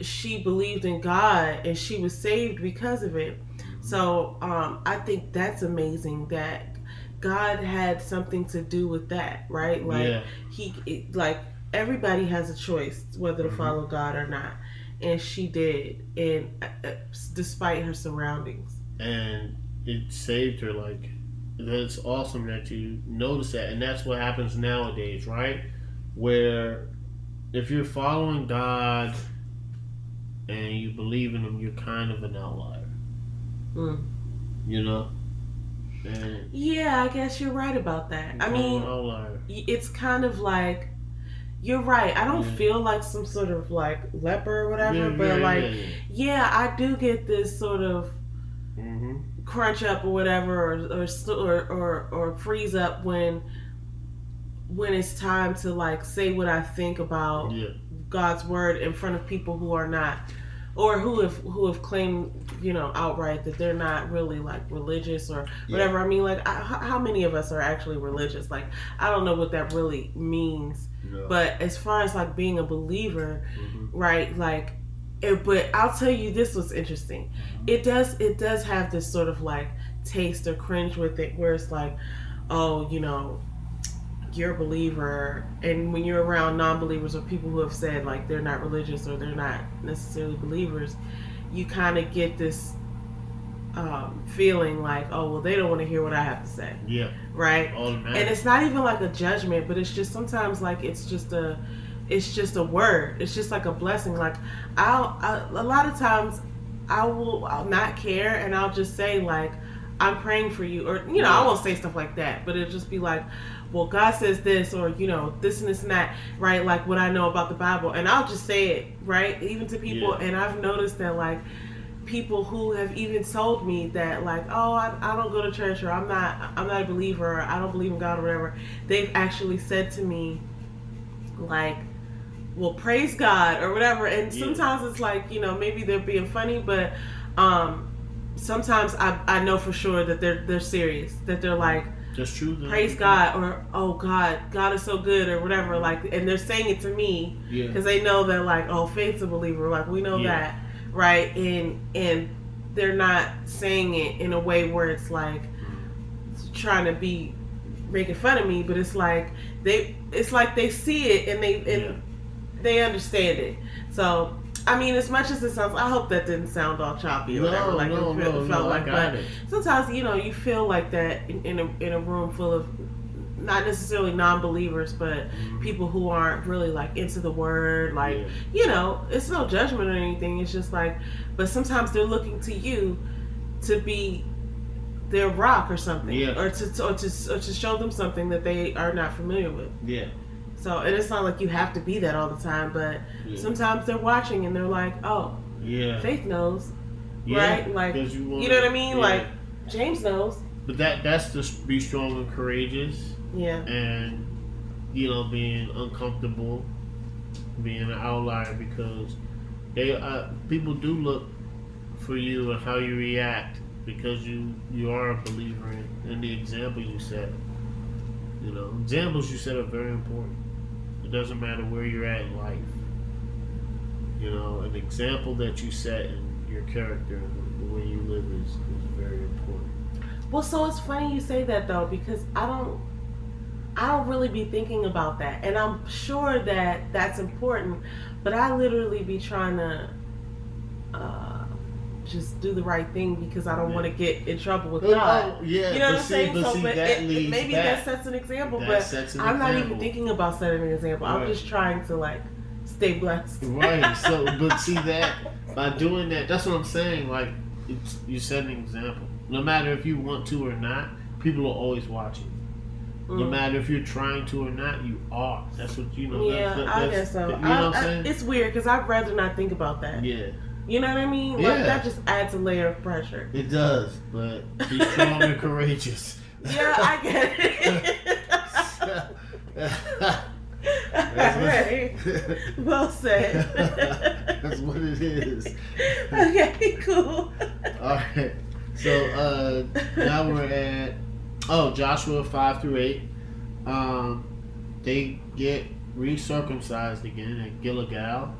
she believed in God and she was saved because of it. So I think that's amazing that God had something to do with that, right? Like like everybody has a choice whether to follow God or not. And she did, and despite her surroundings, and it saved her. Like, that's awesome that you notice that, and that's what happens nowadays, right? Where if you're following God and you believe in Him, you're kind of an outlier. And yeah, I guess you're right about that. I mean, it's kind of like. You're right. I don't feel like some sort of like leper or whatever, but I do get this sort of crunch up or whatever, or freeze up when it's time to like say what I think about God's word in front of people who are not, or who have claimed outright that they're not really like religious or whatever. I mean, like how many of us are actually religious? Like I don't know what that really means. No. But as far as like being a believer, right? Like, but I'll tell you, this was interesting. It does have this sort of like taste or cringe with it, where it's like, oh, you're a believer, and when you're around non-believers or people who have said like they're not religious or they're not necessarily believers, you kind of get this feeling like, oh well, they don't want to hear what I have to say. Yeah. Right. And it's not even like a judgment, but it's just sometimes like it's just a word. It's just like a blessing. Like a lot of times I'll not care and I'll just say like, I'm praying for you, or I won't say stuff like that, but it'll just be like, well, God says this, or this and this and that, right? Like what I know about the Bible, and I'll just say it, right, even to people. And I've noticed that like people who have even told me that like, oh, I don't go to church, or I'm not a believer, or I don't believe in God or whatever, they've actually said to me like, well, praise God or whatever. And sometimes it's like, maybe they're being funny, but sometimes I know for sure that they're serious, that they're like, that's true, praise God, or oh God is so good, or whatever, like, and they're saying it to me because they know that like, oh, Faith's a believer, like we know that. Right, and they're not saying it in a way where it's like trying to be making fun of me, but it's like they see it and they understand it. So I mean, as much as it sounds, I hope that didn't sound all choppy or whatever. Like it felt like, but sometimes you feel like that in a room full of not necessarily non-believers, but people who aren't really like into the word, like it's no judgment or anything. It's just like, but sometimes they're looking to you to be their rock or something, or to show them something that they are not familiar with. Yeah. So, and it's not like you have to be that all the time, but sometimes they're watching and they're like, oh, Faith knows, right? Like, you know what I mean? Like James knows. But that's to be strong and courageous. Yeah. And, being uncomfortable, being an outlier, because people do look for you and how you react, because you are a believer in the example you set. Examples you set are very important. It doesn't matter where you're at in life. You know, an example that you set in your character, the way you live is very important. Well, so it's funny you say that though, because I don't really be thinking about that, and I'm sure that that's important, but I literally be trying to just do the right thing because I don't want to get in trouble with God. Oh, yeah, you know what I'm saying? But so, but maybe that sets an example, I'm not even thinking about setting an example. Right. I'm just trying to like stay blessed. Right. So, but see that by doing that, that's what I'm saying. Like, you set an example. No matter if you want to or not, people are always watching. No matter if you're trying to or not, you are. That's what you know. Yeah, I guess so. You know what I'm saying? It's weird because I'd rather not think about that. Yeah. You know what I mean? Yeah. Like, that just adds a layer of pressure. It does, but be strong and courageous. Yeah, I get it. Alright. Well said. That's what it is. Okay, cool. Alright. So now we're at Joshua 5-8. They get recircumcised again at Gilgal.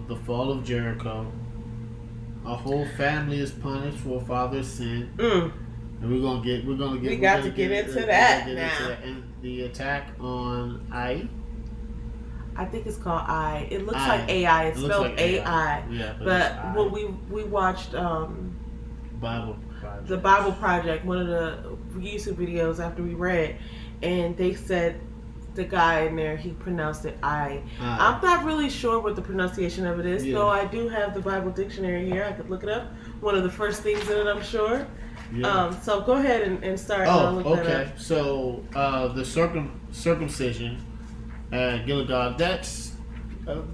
The fall of Jericho. A whole family is punished for a father's sin. And we got to get into that now. And the attack on I think it's called I. It looks like AI. It's spelled like AI. Yeah, but when we watched Bible Project. The Bible Project, one of the YouTube videos after we read, and they said the guy in there, he pronounced it I. I'm not really sure what the pronunciation of it is, though I do have the Bible dictionary here. I could look it up. One of the first things in it, I'm sure. Yeah. So go ahead and start. Okay. So the circumcision at Gilgal, that's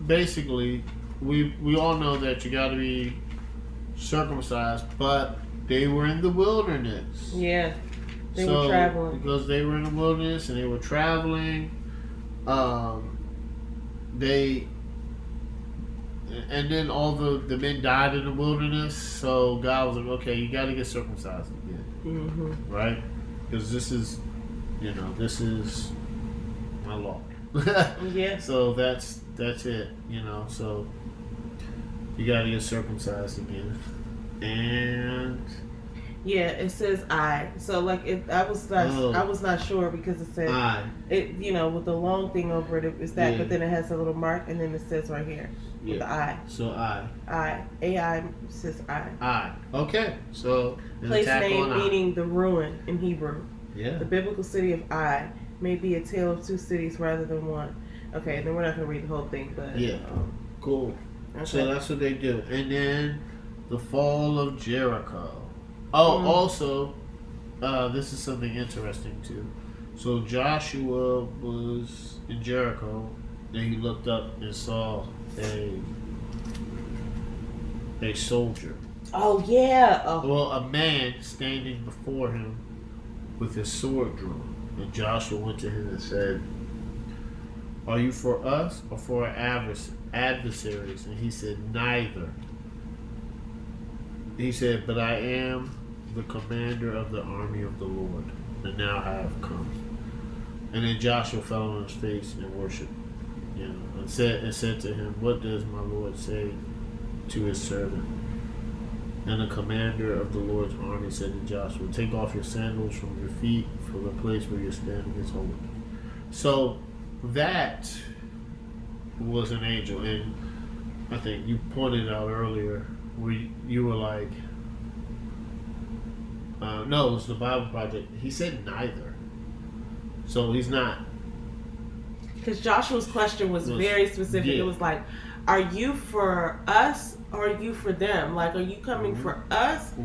basically, we all know that you got to be circumcised, but they were in the wilderness. Yeah. They were traveling. Because they were in the wilderness and they were traveling, and then all the men died in the wilderness. So God was like, okay, you got to get circumcised again, right? Because this is my law. Yeah. So that's it, So you got to get circumcised again, and. Yeah, it says I. So like I was not sure because it said I. It with the long thing over it is that, yeah. But then it has a little mark and then it says right here with the I. So I. AI says I. I. Okay. So place name meaning the ruin in Hebrew. Yeah. The biblical city of Ai may be a tale of two cities rather than one. Okay, then we're not gonna read the whole thing, but yeah. Cool. Okay. So that's what they do, and then the fall of Jericho. Also, this is something interesting too. So Joshua was in Jericho, and he looked up and saw a soldier. Oh yeah. Well, a man standing before him with his sword drawn, and Joshua went to him and said, "Are you for us or for our adversaries?" And he said, "Neither." He said, "But I am the commander of the army of the Lord, and now I have come." And then Joshua fell on his face and worshipped, and said to him, "What does my Lord say to his servant?" And the commander of the Lord's army said to Joshua, "Take off your sandals from your feet, for the place where you're standing is holy." So that was an angel, and I think you pointed out earlier where you were like, no, it was the Bible Project. He said neither. So he's not. Because Joshua's question was very specific. Yeah. It was like, are you for us or are you for them? Like, are you coming for us,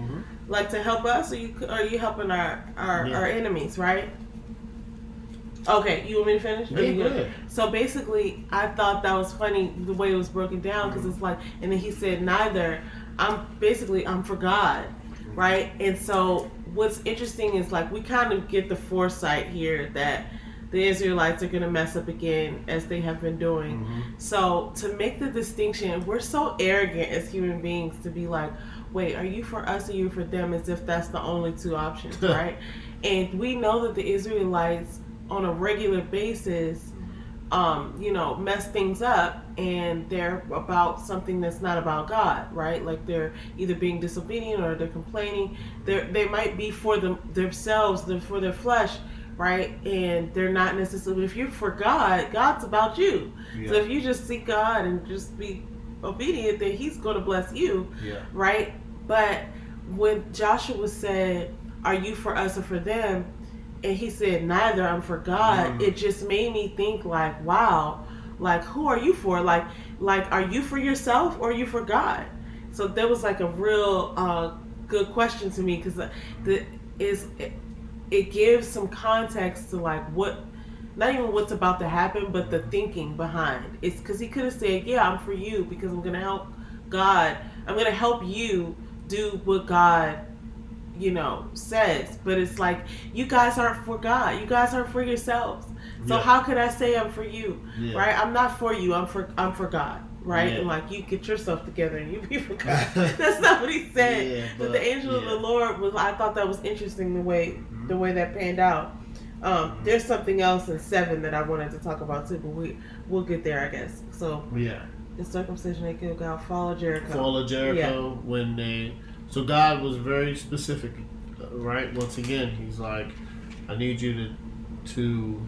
like to help us, or are you helping our enemies, right? Okay, you want me to finish? Yeah. So basically, I thought that was funny the way it was broken down because it's like, and then he said neither. I'm for God, right? And so what's interesting is like we kind of get the foresight here that the Israelites are going to mess up again as they have been doing. So to make the distinction, we're so arrogant as human beings to be like, wait, are you for us or are you for them, as if that's the only two options, right? And we know that the Israelites on a regular basis mess things up, and they're about something that's not about God, right? Like they're either being disobedient or they're complaining. They might be for themselves, they're for their flesh, right? And they're not necessarily. If you're for God, God's about you. Yeah. So if you just seek God and just be obedient, then He's going to bless you, right? But when Joshua said, "Are you for us or for them?" and he said, "Neither, I'm for God," it just made me think like, wow, like who are you for? Like are you for yourself or are you for God? So that was like a real good question to me, because it gives some context to like what, not even what's about to happen, but the thinking behind. It's because he could have said, "Yeah, I'm for you because I'm going to help God. I'm going to help you do what God says." But it's like, you guys aren't for God. You guys aren't for yourselves. So how could I say I'm for you? Right? I'm not for you. I'm for God. Right? And like, you get yourself together and you be for God. That's not what he said. But the angel of the Lord was. I thought that was interesting, the way that panned out. There's something else in 7 that I wanted to talk about too, but we'll get there, I guess. So the circumcision at Gilgal, follow Jericho. When so God was very specific, right? Once again, He's like, I need you to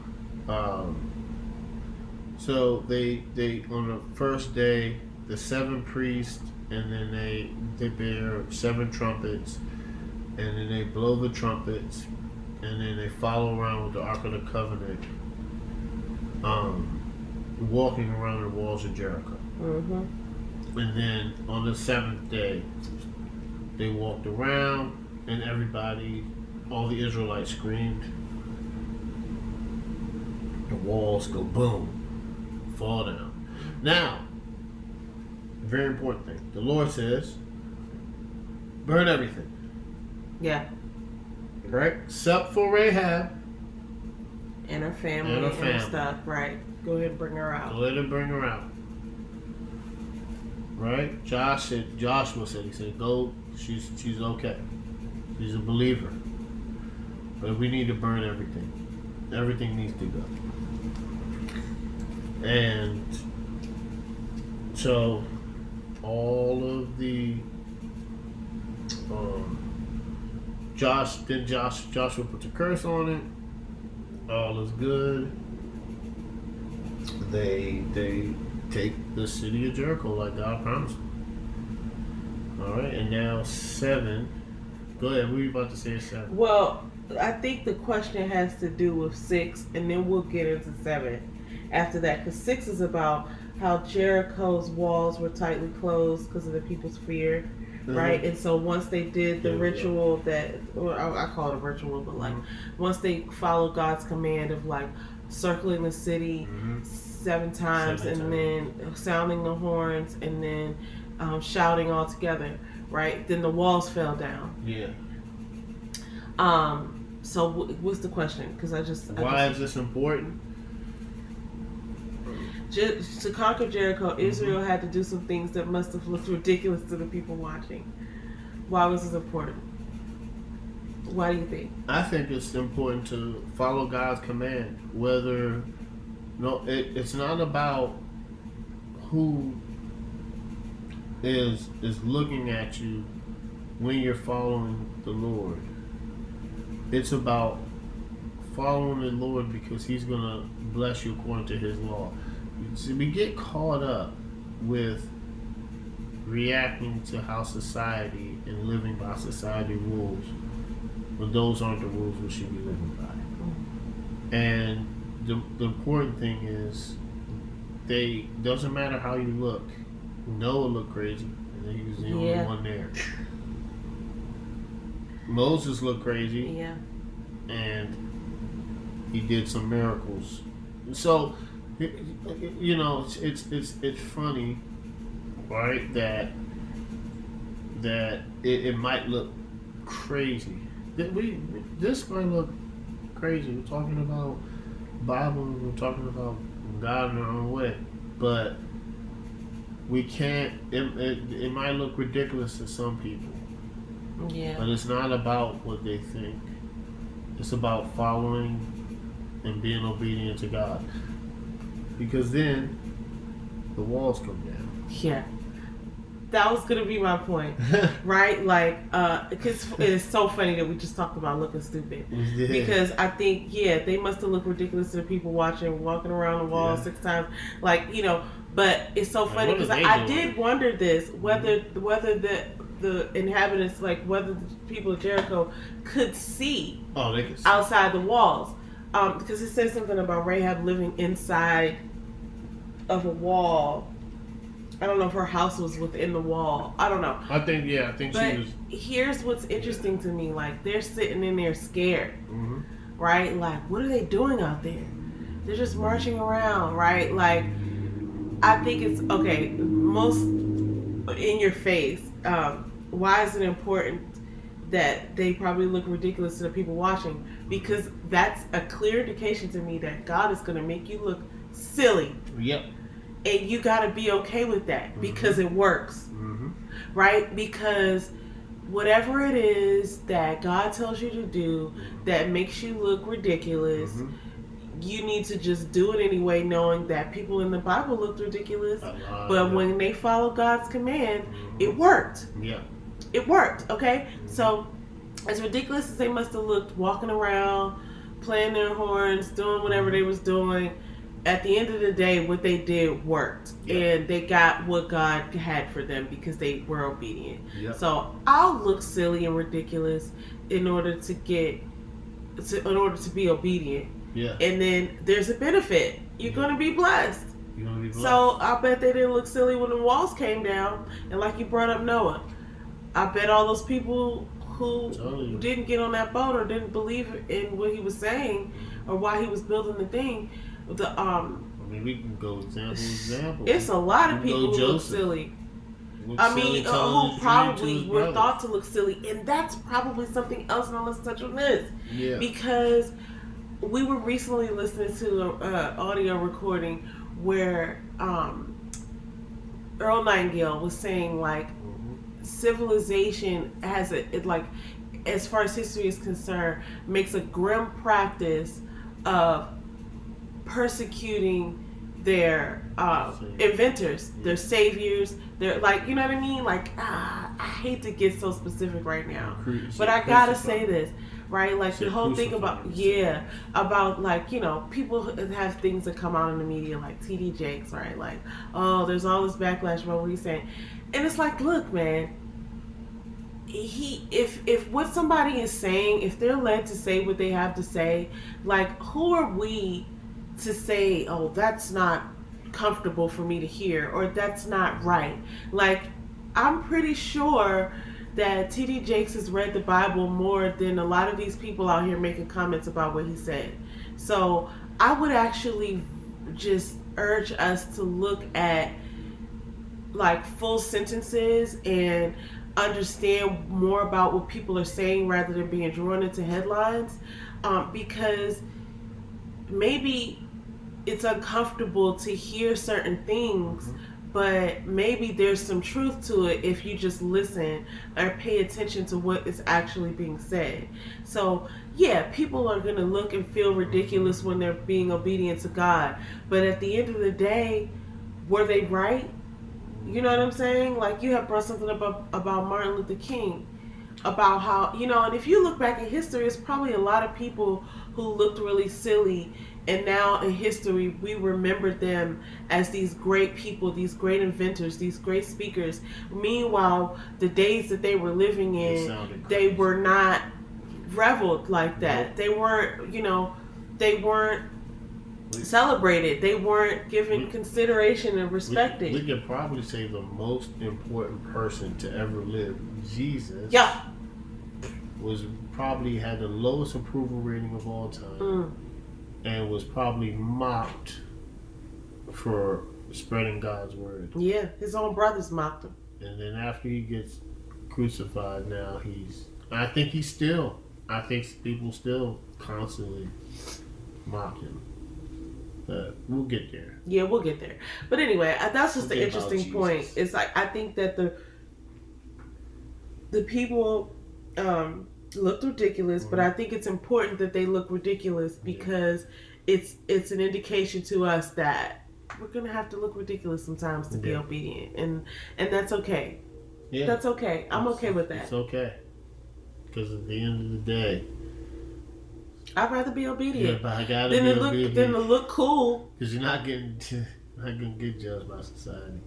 so they on the first day, the 7 priests, and then they bear 7 trumpets, and then they blow the trumpets, and then they follow around with the Ark of the Covenant, walking around the walls of Jericho. And then on the 7th day, they walked around, and everybody, all the Israelites screamed. The walls go boom, fall down. Now, very important thing. The Lord says, burn everything. Yeah. Right? Except for Rahab. And her family and her stuff. Right. Go ahead and bring her out. Right? Joshua said, he said, go, she's okay. She's a believer. But we need to burn everything. Everything needs to go. And so all of the Joshua puts a curse on it. All is good. They take the city of Jericho like God promised. Alright, and now 7. Go ahead, what were you about to say 7? Well, I think the question has to do with 6, and then we'll get into 7 after that, because 6 is about how Jericho's walls were tightly closed because of the people's fear, right? And so once they did the ritual I call it a ritual, but like once they followed God's command of like circling the city 7 times, then sounding the horns, and then shouting all together, right? Then the walls fell down. Yeah. So what's the question? Because why is this important? To conquer Jericho, Israel had to do some things that must have looked ridiculous to the people watching. Why was this important? Why do you think? I think it's important to follow God's command. It's not about who is looking at you when you're following the Lord. It's about following the Lord because He's going to bless you according to His law. So we get caught up with reacting to how society and living by society rules, but those aren't the rules we should be living by. And the important thing is, doesn't matter how you look. Noah looked crazy, and he was the only one there. Moses looked crazy, and he did some miracles. So, it's funny, right? That it might look crazy. This might look crazy. We're talking about Bible. We're talking about God in our own way, but we can't. It might look ridiculous to some people. Yeah. But it's not about what they think. It's about following and being obedient to God. because then the walls come down. Yeah. That was gonna be my point, right? Like, because it's so funny that we just talked about looking stupid. Yeah. Because I think, they must have looked ridiculous to the people watching, walking around the wall 6 times, like, But it's so funny because I did wonder this, whether the inhabitants, like whether the people of Jericho could see they could see outside the walls, because it says something about Rahab living inside of a wall. I don't know if her house was within the wall. I don't know. I think but she was. Here's what's interesting to me. Like, they're sitting in there scared, Mm-hmm. right? Like, what are they doing out there? They're just marching around, right? Like, I think it's, okay, most in your face. Why is it important that they probably look ridiculous to the people watching? Because that's a clear indication to me that God is going to make you look silly. Yep. And you got to be okay with that because it works, right? Because whatever it is that God tells you to do that makes you look ridiculous, you need to just do it anyway, knowing that people in the Bible looked ridiculous. But when they followed God's command, it worked. Yeah. It worked, okay? So as ridiculous as they must have looked walking around, playing their horns, doing whatever they was doing, at the end of the day, what they did worked, and they got what God had for them because they were obedient. Yep. So I'll look silly and ridiculous in order to be obedient. Yeah. And then there's a benefit. You're gonna be blessed. You're gonna be blessed. So I bet they didn't look silly when the walls came down. And like you brought up Noah, I bet all those people who didn't get on that boat or didn't believe in what he was saying or why he was building the thing. I mean, we can go example. It's a lot of people who look silly. Who probably were thought to look silly, and that's probably something else. Now let's touch on this, because we were recently listening to an audio recording where Earl Nightingale was saying like civilization has as far as history is concerned, makes a grim practice of persecuting their inventors, their saviors, their, like, you know what I mean? Like, I hate to get so specific right now, but I gotta say this, right? Like the whole thing about like, people have things that come out in the media like T.D. Jakes, right? Like, oh, there's all this backlash about what he's saying, and it's like, look, man. If what somebody is saying, if they're led to say what they have to say, like, who are we to say, oh, that's not comfortable for me to hear, or that's not right? Like, I'm pretty sure that T.D. Jakes has read the Bible more than a lot of these people out here making comments about what he said. So I would actually just urge us to look at like full sentences and understand more about what people are saying rather than being drawn into headlines, because maybe it's uncomfortable to hear certain things, but maybe there's some truth to it if you just listen or pay attention to what is actually being said. So people are going to look and feel ridiculous when they're being obedient to God, but at the end of the day, were they right? You know what I'm saying? Like, you have brought something about Martin Luther King, about how, and if you look back in history, it's probably a lot of people who looked really silly, and now in history, we remember them as these great people, these great inventors, these great speakers. Meanwhile, the days that they were living in, they were not reveled like that. Nope. They weren't celebrated. They weren't given consideration and respected. We could probably say the most important person to ever live, Jesus. Yeah. Was probably had the lowest approval rating of all time, and was probably mocked for spreading God's word. Yeah, his own brothers mocked him. And then after he gets crucified, now I think people still constantly mock him. But we'll get there. Yeah, we'll get there. But anyway, that's just the interesting point. It's like, I think that the people looked ridiculous, but I think it's important that they look ridiculous because it's an indication to us that we're gonna have to look ridiculous sometimes to be obedient, and that's okay. Yeah, that's okay. I'm okay with that. It's okay, because at the end of the day, I'd rather be obedient. Yeah, but I gotta be obedient. Then to look cool. Because you're not gonna get judged by society.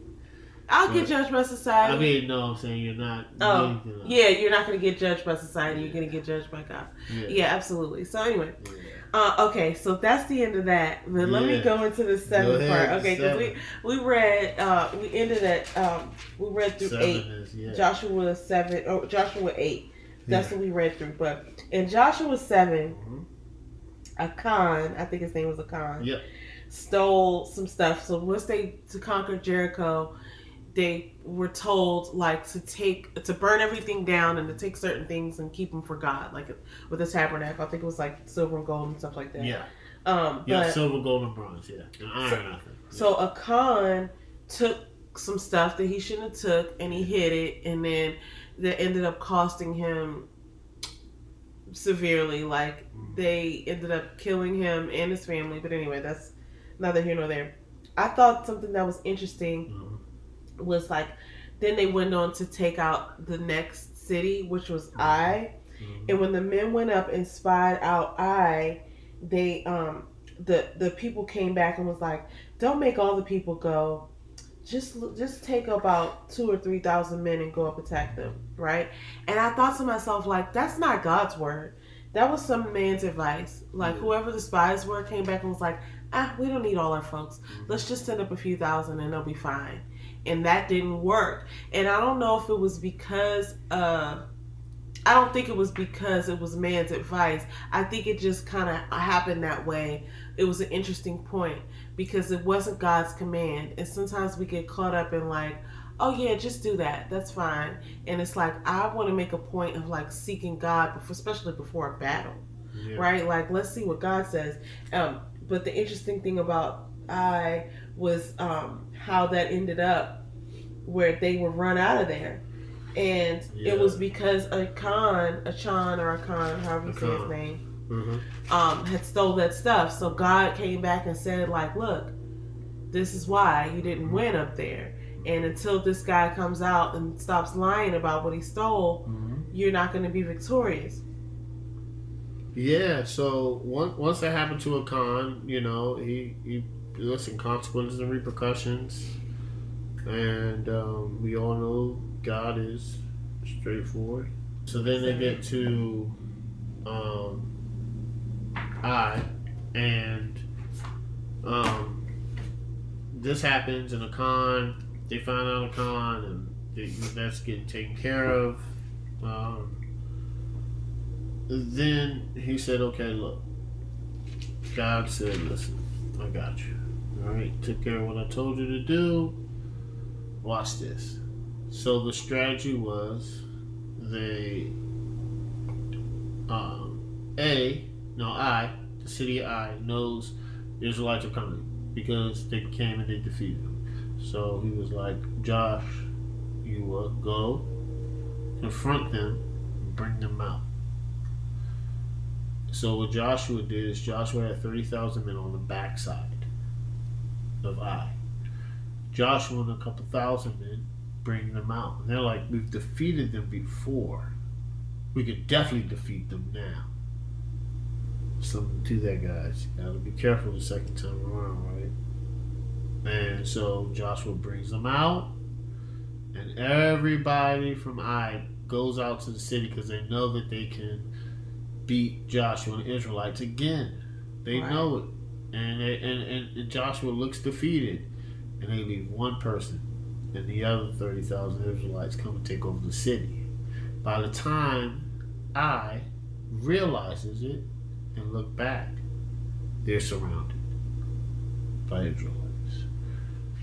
I'll get judged by society. I mean, no, I'm saying you're not. Oh, yeah, you're not going to get judged by society. You're going to get judged by God. Yeah, absolutely. So anyway, okay, so that's the end of that. But let me go into the 7th part. Okay, because we read, we ended at, we read through 8. Joshua 7, or Joshua 8. That's what we read through. But in Joshua 7, Achan, I think his name was Achan, stole some stuff. So once to conquer Jericho, they were told to burn everything down and to take certain things and keep them for God, like with the tabernacle. I think it was like silver and gold and stuff like that. Yeah. Silver, gold, and bronze. Yeah, and iron. I think. So Achan took some stuff that he shouldn't have took and he hid it, and then that ended up costing him severely. Like they ended up killing him and his family. But anyway, that's neither here nor there. I thought something that was interesting. Was like, then they went on to take out the next city, which was Ai. And when the men went up and spied out Ai, they the people came back and was like, don't make all the people go, just take about 2,000 or 3,000 men and go up attack them, right? And I thought to myself, like, that's not God's word. That was some man's advice. Like whoever the spies were came back and was like, we don't need all our folks, let's just send up a few thousand and they'll be fine. And that didn't work. And I don't know if it was because I don't think it was because it was man's advice. I think it just kind of happened that way. It was an interesting point because it wasn't God's command. And sometimes we get caught up in like, oh yeah, just do that. That's fine. And it's like, I want to make a point of like seeking God, especially before a battle, right? Like, let's see what God says. But the interesting thing about I was how that ended up where they were run out of there. And it was because Achan, however you say his name, had stole that stuff. So God came back and said, like, look, this is why you didn't win up there. And until this guy comes out and stops lying about what he stole, you're not going to be victorious. Yeah, so once that happened to Achan, he listened, consequences and repercussions. And we all know God is straightforward. So then they get to Ai, and this happens, and Achan, they find out Achan, and that's getting taken care of. Then he said, okay, look, God said, listen, I got you. All right, took care of what I told you to do. Watch this. So the strategy was the city of Ai knows the Israelites are coming because they came and they defeated them. So he was like, Josh, you will go confront them and bring them out. So what Joshua did is Joshua had 30,000 men on the backside of Ai. Joshua and a couple thousand men bring them out. And they're like, we've defeated them before. We could definitely defeat them now. Something to that, guys. You gotta be careful the second time around, right? And so Joshua brings them out. And everybody from Ai goes out to the city because they know that they can beat Joshua and the Israelites again. They know it. And Joshua looks defeated. And they leave one person. And the other 30,000 Israelites come and take over the city. By the time Ai realizes it and look back, they're surrounded by Israelites.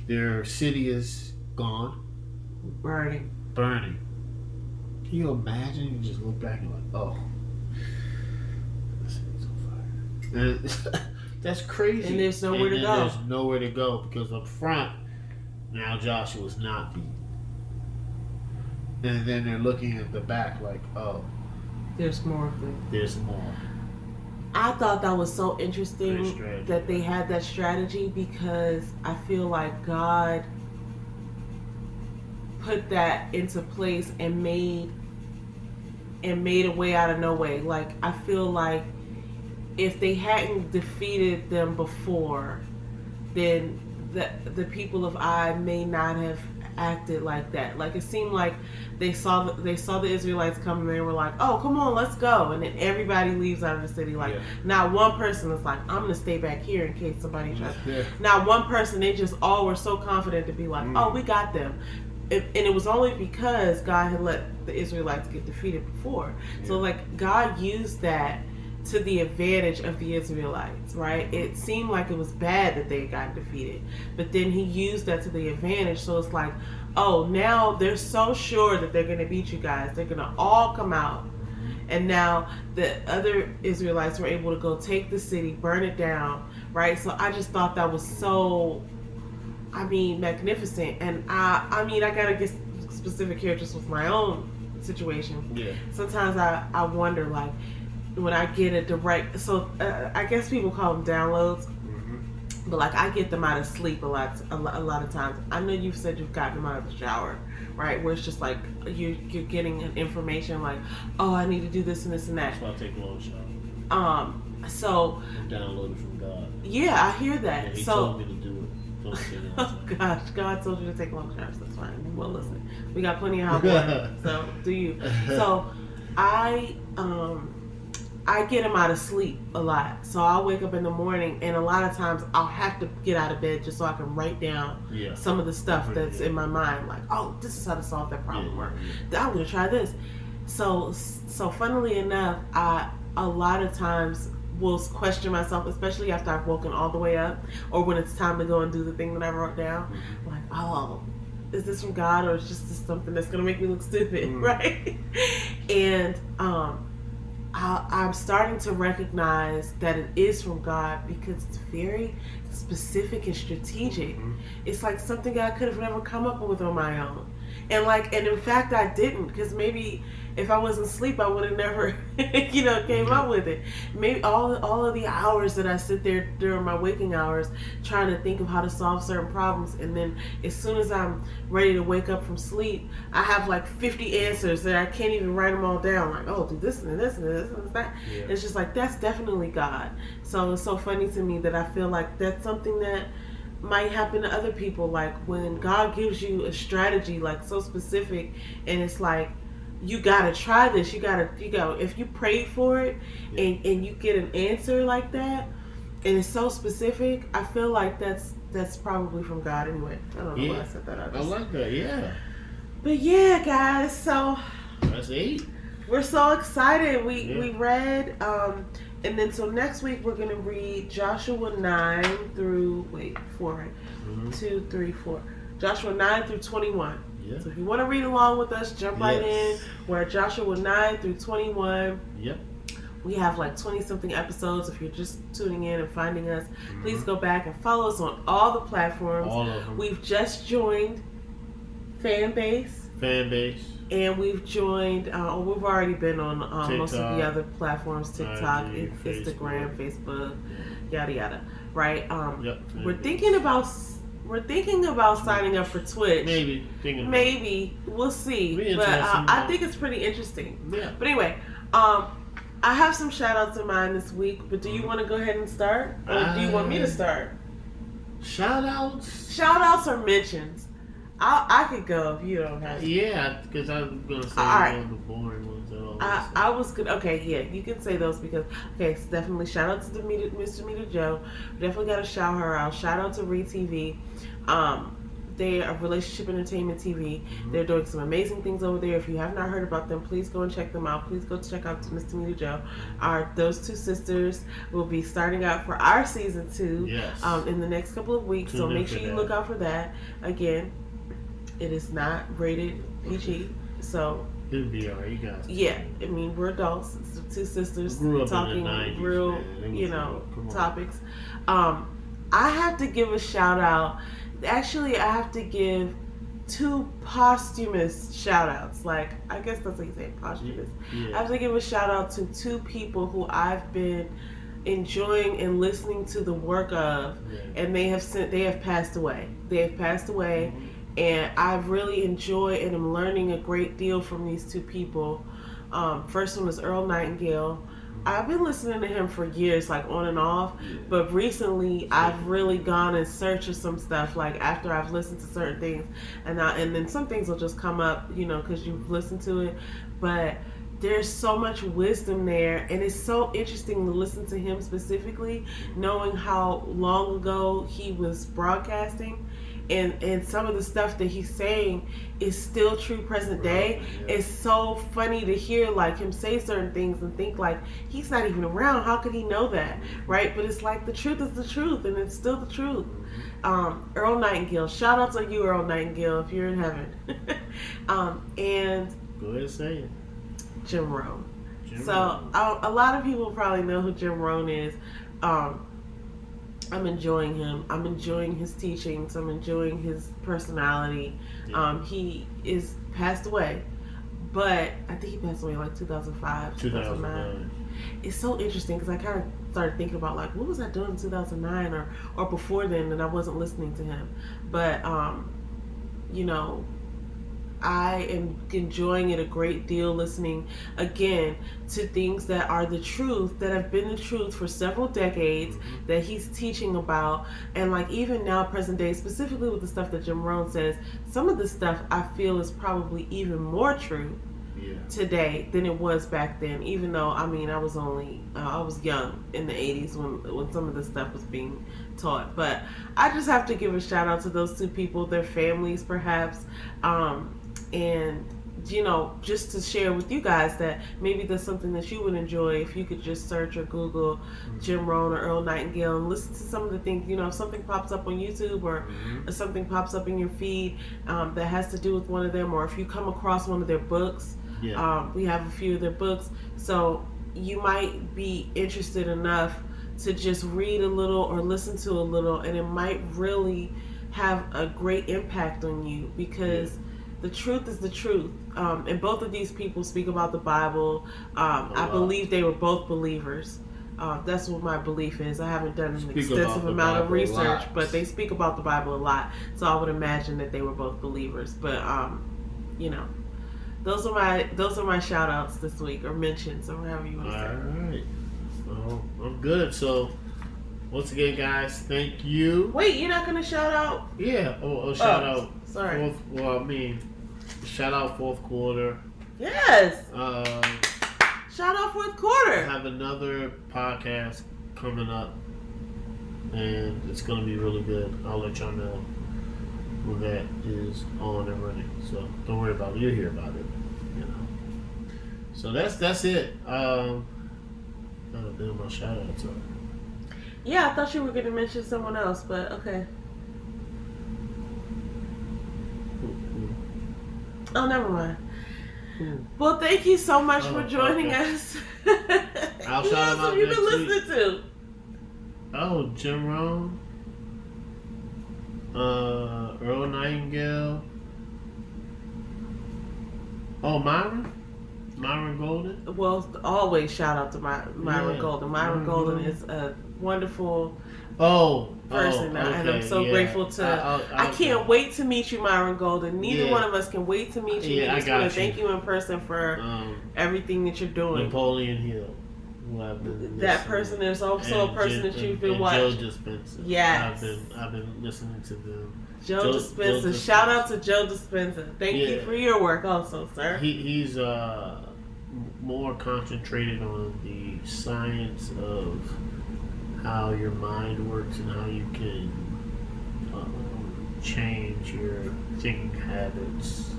Their city is gone. Burning. Can you imagine? You just look back and like, oh, this city's on fire. That's crazy. And there's nowhere to go. There's nowhere to go because up front, now Joshua's not beaten. And then they're looking at the back like, oh, there's more of them. There's more. I thought that was so Great interesting strategy, that they yeah. had that strategy, because I feel like God put that into place and made a way out of no way. Like, I feel like if they hadn't defeated them before, then the people of Ai may not have acted like that. Like, it seemed like they saw the Israelites coming, and they were like, "Oh, come on, let's go!" And then everybody leaves out of the city. Like, not one person is like, "I'm gonna stay back here in case somebody tries." Not one person. They just all were so confident to be like, "Oh, we got them." And it was only because God had let the Israelites get defeated before. So, like, God used that to the advantage of the Israelites, right? It seemed like it was bad that they got defeated, but then he used that to the advantage. So it's like, oh, now they're so sure that they're going to beat you guys. They're going to all come out. And now the other Israelites were able to go take the city, burn it down, right? So I just thought that was so, magnificent. And I got to get specific here just with my own situation. Yeah. Sometimes I wonder, like, when I get a direct, so I guess people call them downloads, but like, I get them out of sleep a lot of times. I know you've said you've gotten them out of the shower, right? Where it's just like you're getting information like, oh, I need to do this and this and that. That's why I take a long shower. So I'm downloaded from God. Yeah, I hear that. Yeah, he so told me to do it. Don't say that. Oh gosh, God told you to take long showers. That's fine. Well, listen, we got plenty of hot water, so do you. So I get them out of sleep a lot. So I'll wake up in the morning, and a lot of times I'll have to get out of bed just so I can write down some of the stuff that's in my mind. Like, oh, this is how to solve that problem, or I'm going to try this. So funnily enough, I a lot of times will question myself, especially after I've woken all the way up, or when it's time to go and do the thing that I wrote down. Like, oh, is this from God, or is just this something that's going to make me look stupid, right? And I'm starting to recognize that it is from God, because it's very specific and strategic. It's like something I could have never come up with on my own. And in fact, I didn't, because maybe if I wasn't asleep, I would have never, came up with it. Maybe all of the hours that I sit there during my waking hours trying to think of how to solve certain problems, and then as soon as I'm ready to wake up from sleep, I have like 50 answers that I can't even write them all down. Like, oh, do this and this and this and that. Yeah. It's just like, that's definitely God. So it's so funny to me that I feel like that's something that might happen to other people. Like, when God gives you a strategy like so specific, and it's like, you gotta try this, you gotta if you pray for it and you get an answer like that, and it's so specific, I feel like that's probably from God anyway. I don't know why I said that. I like that. But yeah, guys, so that's 8. We're so excited. We read and then so next week we're gonna read Joshua 9 through 4, right? 2, 3, 4. Joshua 9 through 21. Yeah. So if you want to read along with us, jump right in. We're at Joshua 9 through 21. Yep. We have like 20-something episodes. If you're just tuning in and finding us, please go back and follow us on all the platforms. All of them. We've just joined Fanbase. And we've joined, we've already been on most of the other platforms, TikTok, Instagram, Facebook, yada yada, right? We're thinking about signing up for Twitch. Maybe. We'll see. But I think it's pretty interesting. Yeah. But anyway, I have some shout outs in mind this week, but do you want to go ahead and start? Or do you want me to start? Shout outs? Shout outs or mentions? I could go if you don't have to. Yeah, because I'm going to say one of the boring ones. I was good. Okay, yeah, you can say those because, so definitely shout out to Miss Damita Jo. Definitely got to shout her out. Shout out to ReTV. They are Relationship Entertainment TV. They're doing some amazing things over there. If you have not heard about them, please go and check them out. Please go check out Miss Damita Jo. Those two sisters will be starting out for our season 2 in the next couple of weeks. So make sure you look out for that. Again, it is not rated PG, so it'll be alright, you guys. Yeah, I mean, we're adults. It's two sisters talking 90s, real, topics. I have to give a shout out. Actually, I have to give 2 posthumous shout outs. Like, I guess that's what you say, posthumous. Yeah. I have to give a shout out to 2 people who I've been enjoying and listening to the work of, and they have passed away. They have passed away, and I really enjoy and am learning a great deal from these two people. First one is Earl Nightingale. I've been listening to him for years, like on and off, but recently I've really gone in search of some stuff, like after I've listened to certain things, and then some things will just come up, you know, because you've listened to it, but there's so much wisdom there, and it's so interesting to listen to him specifically, knowing how long ago he was broadcasting, and some of the stuff that he's saying is still true present day. It's so funny to hear like him say certain things and think like he's not even around. How could he know that, right? But it's like the truth is the truth, and it's still the truth. Earl Nightingale, shout out to you, Earl Nightingale, if you're in heaven. And go ahead and say it. Jim Rohn. A lot of people probably know who Jim Rohn is. I'm enjoying him. I'm enjoying his teachings. I'm enjoying his personality. He is passed away, but I think he passed away in like 2005, 2009. It's so interesting because I kind of started thinking about like, what was I doing in 2009 or before then, and I wasn't listening to him. But you know, I am enjoying it a great deal, listening again to things that are the truth, that have been the truth for several decades, that he's teaching about. And like even now, present day, specifically with the stuff that Jim Rohn says, some of the stuff I feel is probably even more true today than it was back then. Even though, I mean, I was young in the 80s when some of this stuff was being taught. But I just have to give a shout out to those two people, their families perhaps, and you know, just to share with you guys that maybe there's something that you would enjoy if you could just search or Google Jim Rohn or Earl Nightingale and listen to some of the things. You know, if something pops up on YouTube or something pops up in your feed that has to do with one of them, or if you come across one of their books, we have a few of their books, so you might be interested enough to just read a little or listen to a little, and it might really have a great impact on you, because the truth is the truth. And both of these people speak about the Bible. I believe they were both believers. That's what my belief is. I haven't done an extensive amount of research, but they speak about the Bible a lot. So I would imagine that they were both believers. But you know, those are my shout outs this week, or mentions, or whatever you want to say. All right. Well, I'm good. So once again, guys, thank you. Wait, you're not gonna shout out? Yeah. Shout out. Sorry. Shout out fourth quarter. Yes. Shout out fourth quarter. I have another podcast coming up, and it's going to be really good. I'll let y'all know when that is on and running. So don't worry about it. You'll hear about it. You know. So that's it. My shout outs. Yeah, I thought you were going to mention someone else, but okay. Oh, never mind. Well, thank you so much for joining us. I'll Who shout else him out have you next been week. listening to? Oh, Jim Rohn, Earl Nightingale. Oh, Myron Golden. Well, always shout out to Myron Golden. Myron Golden is a wonderful person, okay, and I'm so grateful to. I can't wait to meet you, Myron Golden. Neither one of us can wait to meet you. I just want to thank you in person for everything that you're doing. Napoleon Hill. That person is also a person that you've been watching. Joe Dispenza. Yes. I've been listening to them. Joe Dispenza. Shout out to Joe Dispenza. Thank you for your work also, sir. He's more concentrated on the science of how your mind works and how you can change your thinking habits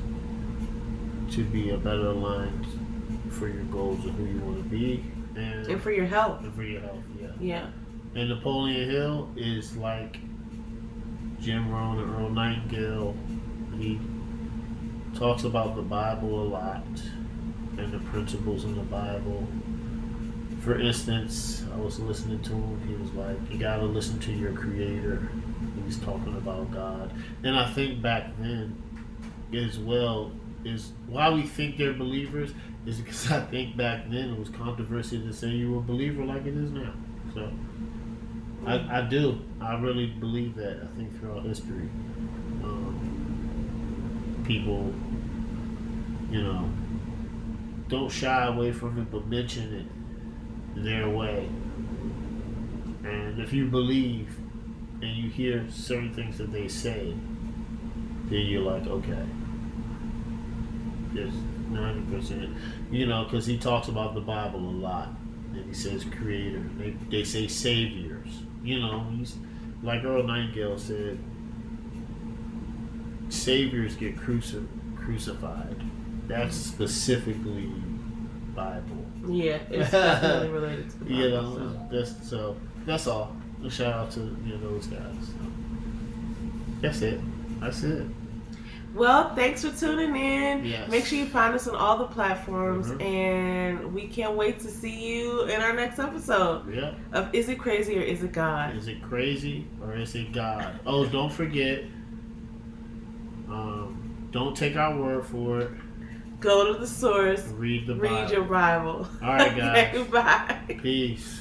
to be a better aligned for your goals of who you want to be. And for your health. Yeah. And Napoleon Hill is like Jim Rohn and Earl Nightingale. He talks about the Bible a lot and the principles in the Bible. For instance, I was listening to him. He was like, you got to listen to your creator. He's talking about God. And I think back then as well, is why we think they're believers is because I think back then it was controversy to say you were a believer like it is now. So I do. I really believe that. I think throughout history, people, you know, don't shy away from it, but mention it their way. And if you believe and you hear certain things that they say, then you're like, okay, there's 90%. You know, because he talks about the Bible a lot. And he says creator. They say saviors. You know, like Earl Nightingale said, saviors get crucified. That's specifically Bible. Yeah, it's definitely related to the Bible. You know, that's all. A shout out to those guys. So, that's it. That's it. Well, thanks for tuning in. Yes. Make sure you find us on all the platforms, and we can't wait to see you in our next episode. Yeah. Of Is It Crazy or Is It God? Is it crazy or is it God? Oh, don't forget. Don't take our word for it. Go to the source. Read the Bible. Read your Bible. All right, guys. Okay, bye. Peace.